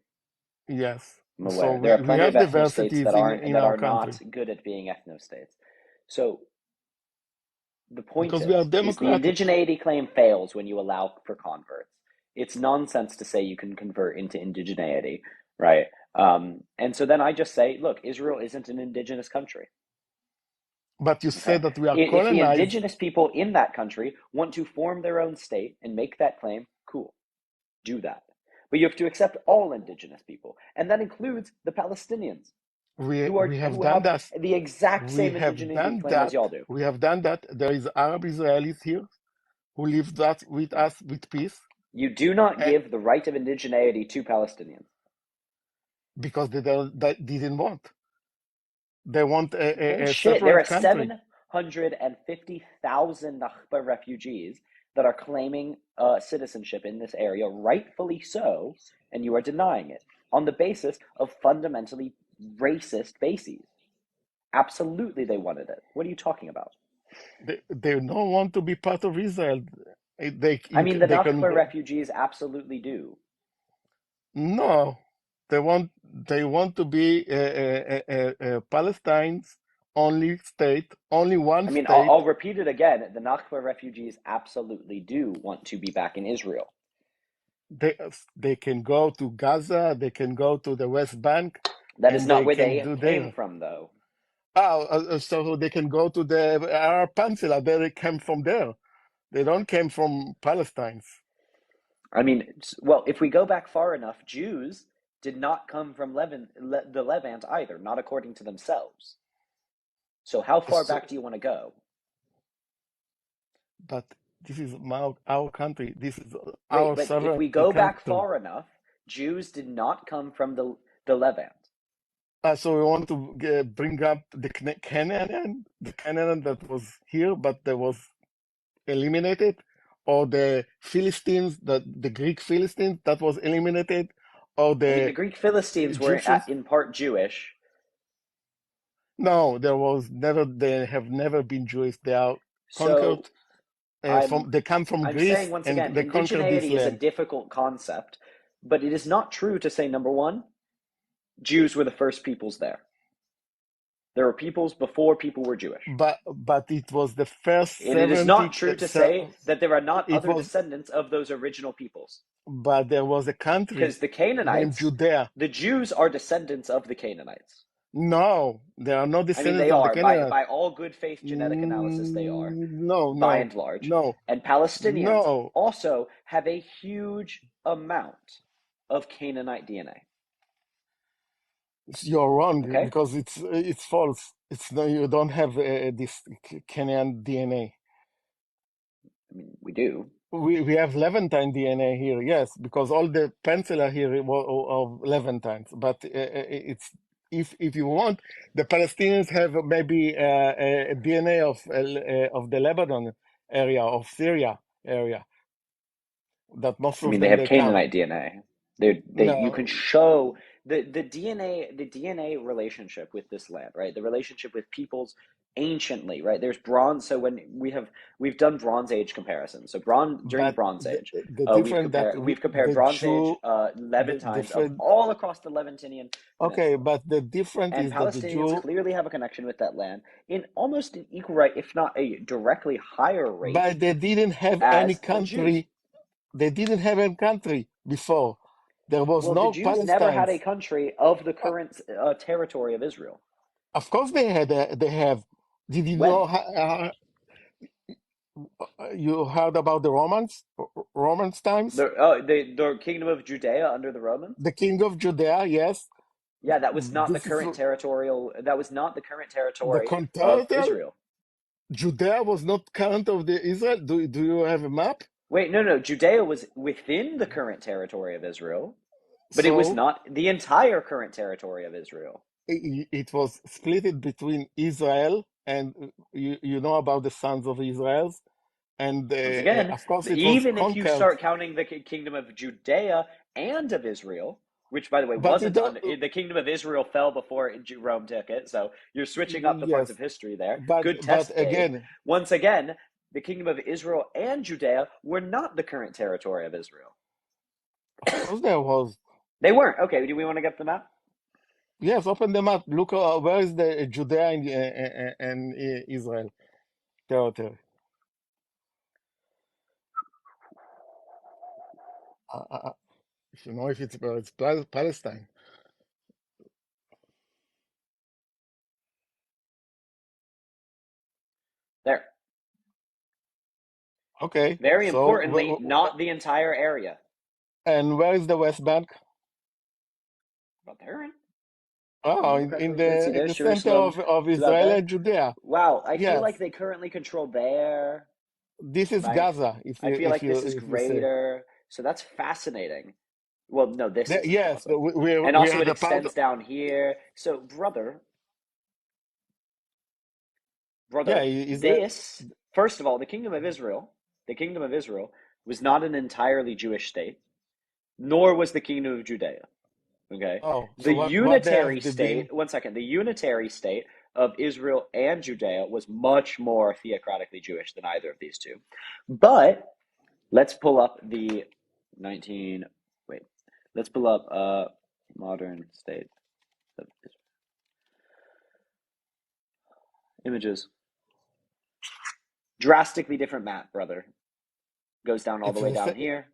Yes. I'm So aware. There are we plenty of have ethno-states diversities in that our are country not good at being ethno-states. So the point because we are is the democratic. indigeneity claim fails when you allow for converts. It's nonsense to say you can convert into indigeneity, right? And so then I just say, look, Israel isn't an indigenous country. But you Okay? said that we are If the colonized. indigenous people in that country want to form their own state and make that claim, cool, do that. But you have to accept all indigenous people, and that includes the Palestinians, We have who done have that. the exact We same have indigeneity done claim as that. y'all do. We have done that. There is Arab Israelis here who live that with us with peace, You do not eh, give the right of indigeneity to Palestinians. because they didn't want. They want a Bullshit. There are separate country. 750,000 Nakba refugees that are claiming citizenship in this area, rightfully so, and you are denying it on the basis of fundamentally racist bases. Absolutely, they wanted it. What are you talking about? They don't want to be part of Israel. I mean, the They can Nakba go. refugees absolutely do. No, they want to be Palestine's only state, only one I mean, state. I'll repeat it again. The Nakba refugees absolutely do want to be back in Israel. They can go to Gaza, they can go to the West Bank, That is and not they where can they do came there. from, though. So they can go to the Arab Peninsula. They came from there. They don't came from Palestine. I mean, well, if we go back far enough, Jews did not come from the Levant either, not according to themselves. So how far So, back do you want to go? but this is our country. This is Wait, our but if we sovereignty go back country. far enough, Jews did not come from the Levant. So we want to bring up the Canaan, that was here, but that was eliminated, or the Philistines, the Greek Philistines that was eliminated, or I mean, the the Greek Philistines were Egyptians. in part Jewish. No, there was never. They have never been Jewish. They are conquered. So I'm They come from I'm saying Greece once and again, they conquered this indigeneity is a land. difficult concept, but it is not true to say, number one, Jews were the first peoples there. There were peoples before people were Jewish. But it was the first And it is 70. not true to say that there are not It other was, descendants of those original peoples. but there was a country Because the named Canaanites, Judea. the Jews are descendants of the Canaanites. No, they are not I mean, descendants they of the are. Canaanites. By all good faith genetic analysis, they are, No, by no, and large. no, And Palestinians no. also have a huge amount of Canaanite DNA. You're wrong Okay? because it's false. It's no, you don't have this Kenyan DNA. I mean, we do. We have Levantine DNA here, yes, because all the peninsula here of Levantines. But it's if you want, the Palestinians have maybe a DNA of the Lebanon area, of Syria area, that most I of mean, they them have they come. Canaanite DNA. You can No, show the DNA relationship with this land, right? The relationship with peoples anciently, right? There's bronze. So when we've done Bronze Age comparisons. So during the but Bronze Age, the difference that we've compared the Bronze Age Jew, the Levantines of different. all across the Levantinian Okay, Peninsula, but the difference and is that the Palestinians Jew, clearly have a connection with that land in almost an equal right, if not a directly higher rate, but they didn't have any as the Jews. country. They didn't have any country before. There was Well, the no Jews never had a Palestines. country of the Uh, current territory of Israel. Of course, they had. They have. Did you know? When? You heard about the Romans? Romans times. The kingdom of Judea under the Romans? The king of Judea. Yes, Yeah, that was not the this is current territorial. That was not the current the territory of territorial. Israel. Judea was not current of the Israel. Do you have a map? Wait, no. Judea was within the current territory of Israel, but it was So not the entire current territory of Israel. it was split between Israel and you know about the sons of Israel, and Once again, of course it was even if you conquered. start counting the kingdom of Judea and of Israel, which by the way But you wasn't don't. under the kingdom of Israel fell before Rome took it, so you're switching up the parts Yes, of history there. but Good test, Dave. again, Once again, the kingdom of Israel and Judea were not the current territory of Israel. of course there was. They weren't. Okay, do we want to get the map? Yes, open the map. Look where is the Judea and Israel territory. If you know if it's Palestine. Okay, Very so importantly, not the entire area. and where is the West Bank? About there. Oh, Remember in correctly? Let's see, the there's center Jerusalem. of It's about Israel there. and Judea. Wow, I feel Yes, like they currently control there, this is right? Gaza. I feel like this is If you say greater. So that's fascinating. Well, no, this is yes, Gaza. And we also are it the part. extends down here. So, Yeah, brother, Israel. this, first of all, the kingdom of Israel was not an entirely Jewish state, nor was the kingdom of Judea. Okay. Oh, so The what they unitary have the being state, one second, the unitary state of Israel and Judea was much more theocratically Jewish than either of these two. But let's pull up the 19, wait, let's pull up modern state of Israel. Images. Drastically different map, brother. Goes down all the it's way the down same. here,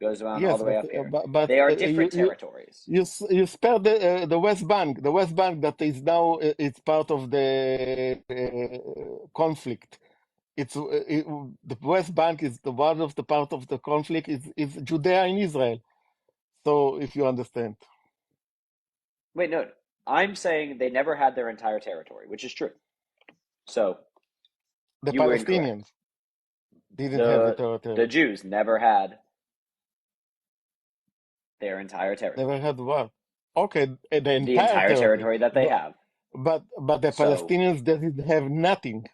goes down all Yes, the way up here. but They are different territories. you spare the West Bank, that is now it's part of the conflict. The West Bank is the one of the part of the conflict is Judea and Israel. So if you understand, Wait, no, I'm saying they never had their entire territory, which is true. So the you were incorrect. Palestinians didn't have the The territory. Jews never had their entire Never territory. had what? Okay, the The entire entire territory, territory that they but have. the So, Palestinians didn't have nothing. I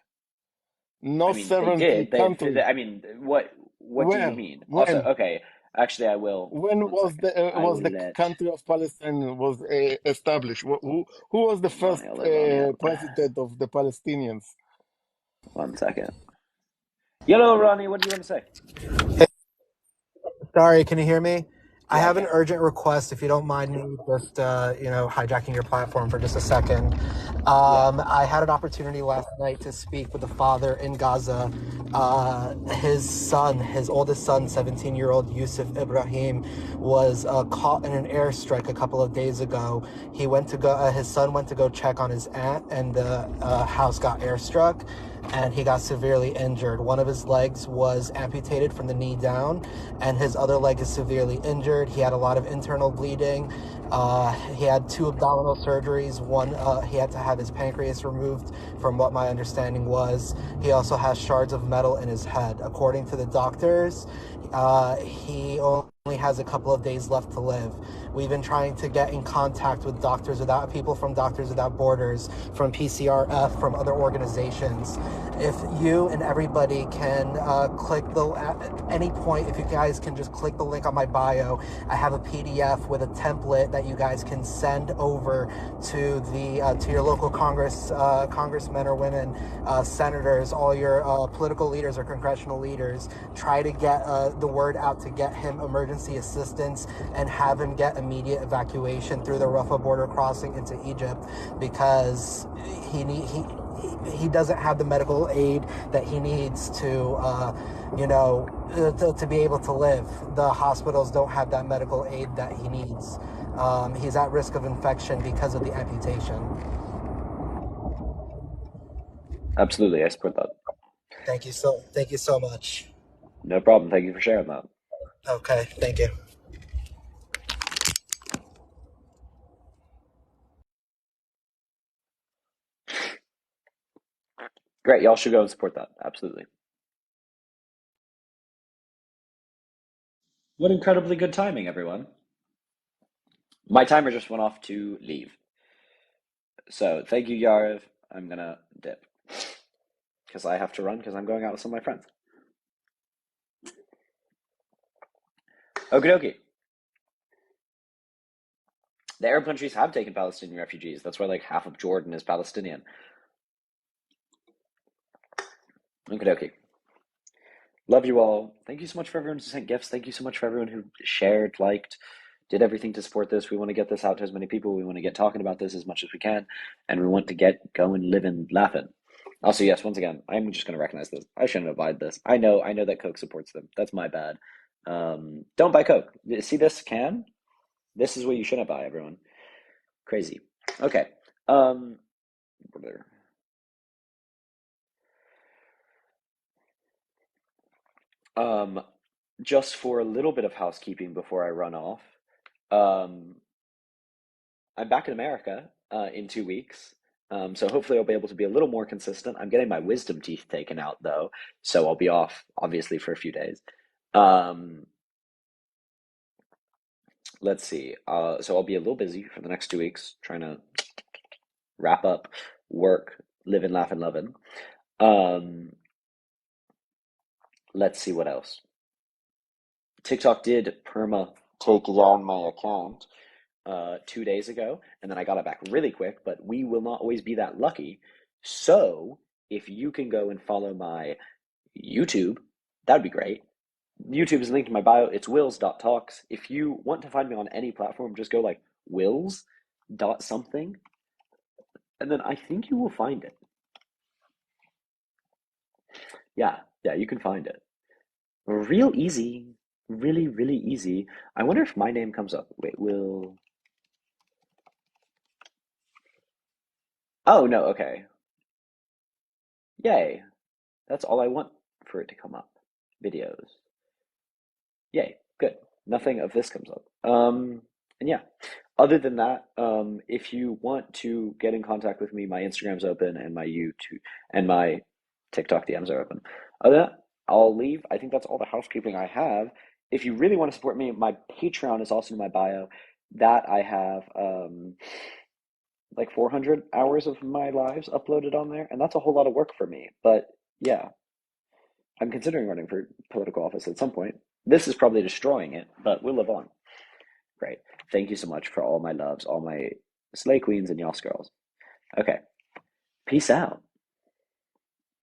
No mean, they sovereignty did. country. I mean, what do you Where? mean? Also, When? okay, actually, I will. When One second. I was will the let country of Palestine was established? Who was the first Ronnie. I'll let Ronnie up. president of the Palestinians? 1 second. Hello, Ronnie. What do you want to say? Sorry, can you hear me? I Yeah, I have an can. urgent request, if you don't mind me just, hijacking your platform for just a second. Yeah. I had an opportunity last night to speak with a father in Gaza. His son, his oldest son, 17-year-old Yusuf Ibrahim, was caught in an airstrike a couple of days ago. He went to go. His son went to go check on his aunt, and the house got airstruck, and he got severely injured. One of his legs was amputated from the knee down, and his other leg is severely injured. He had a lot of internal bleeding. He had 2 abdominal surgeries. One, he had to have his pancreas removed, from what my understanding was. He also has shards of metal in his head. According to the doctors, he only has a couple of days left to live. We've been trying to get in contact with people from Doctors Without Borders, from PCRF, from other organizations. If you and everybody can at any point, if you guys can just click the link on my bio, I have a PDF with a template that you guys can send over to to your local congressmen or women, senators, all your political leaders or congressional leaders. Try to get the word out to get him emergency assistance and have him get immediate evacuation through the Rafah border crossing into Egypt, because he doesn't have the medical aid that he needs to to be able to live. The hospitals don't have that medical aid that he needs. He's at risk of infection because of the amputation. Absolutely. I support that. Thank you so much. No problem. Thank you for sharing that. Okay, thank you. Great. Y'all should go and support that. Absolutely. What incredibly good timing, everyone. My timer just went off to leave. So thank you, Yariv. I'm going to dip because I have to run because I'm going out with some of my friends. Okie dokie. The Arab countries have taken Palestinian refugees. That's why like half of Jordan is Palestinian. Okie dokie. Love you all. Thank you so much for everyone who sent gifts. Thank you so much for everyone who shared, liked, did everything to support this. We want to get this out to as many people. We want to get talking about this as much as we can. And we want to get going, living, laughing. Also, yes, once again, I'm just going to recognize this. I shouldn't have bought this. I know that Coke supports them. That's my bad. Don't buy Coke. See this can? This is what you shouldn't buy, everyone. Crazy. Okay. Um, just for a little bit of housekeeping before I run off, um, I'm back in America in 2 weeks. So hopefully I'll be able to be a little more consistent. I'm getting my wisdom teeth taken out though, so I'll be off obviously for a few days. Um, let's see. So I'll be a little busy for the next 2 weeks, trying to wrap up work, living, laughing, loving. Um, let's see what else. TikTok did perma take down my account 2 days ago, and then I got it back really quick, but we will not always be that lucky. So if you can go and follow my YouTube, that'd be great. YouTube is linked in my bio. It's wills.talks. If you want to find me on any platform, just go like wills dot something, and then I think you will find it. Yeah, you can find it. Real easy. Really, really easy. I wonder if my name comes up. Wait, will... Oh, no, okay. Yay. That's all I want for it to come up. Videos. Yay, good. Nothing of this comes up. And yeah, other than that, if you want to get in contact with me, my Instagram's open and my YouTube and my TikTok DMs are open. Other than that, I'll leave. I think that's all the housekeeping I have. If you really want to support me, my Patreon is also in my bio. That I have like 400 hours of my lives uploaded on there, and that's a whole lot of work for me. But yeah, I'm considering running for political office at some point. This is probably destroying it, but we'll live on. Great. Thank you so much for all my loves, all my slay queens and yas girls. Okay. Peace out.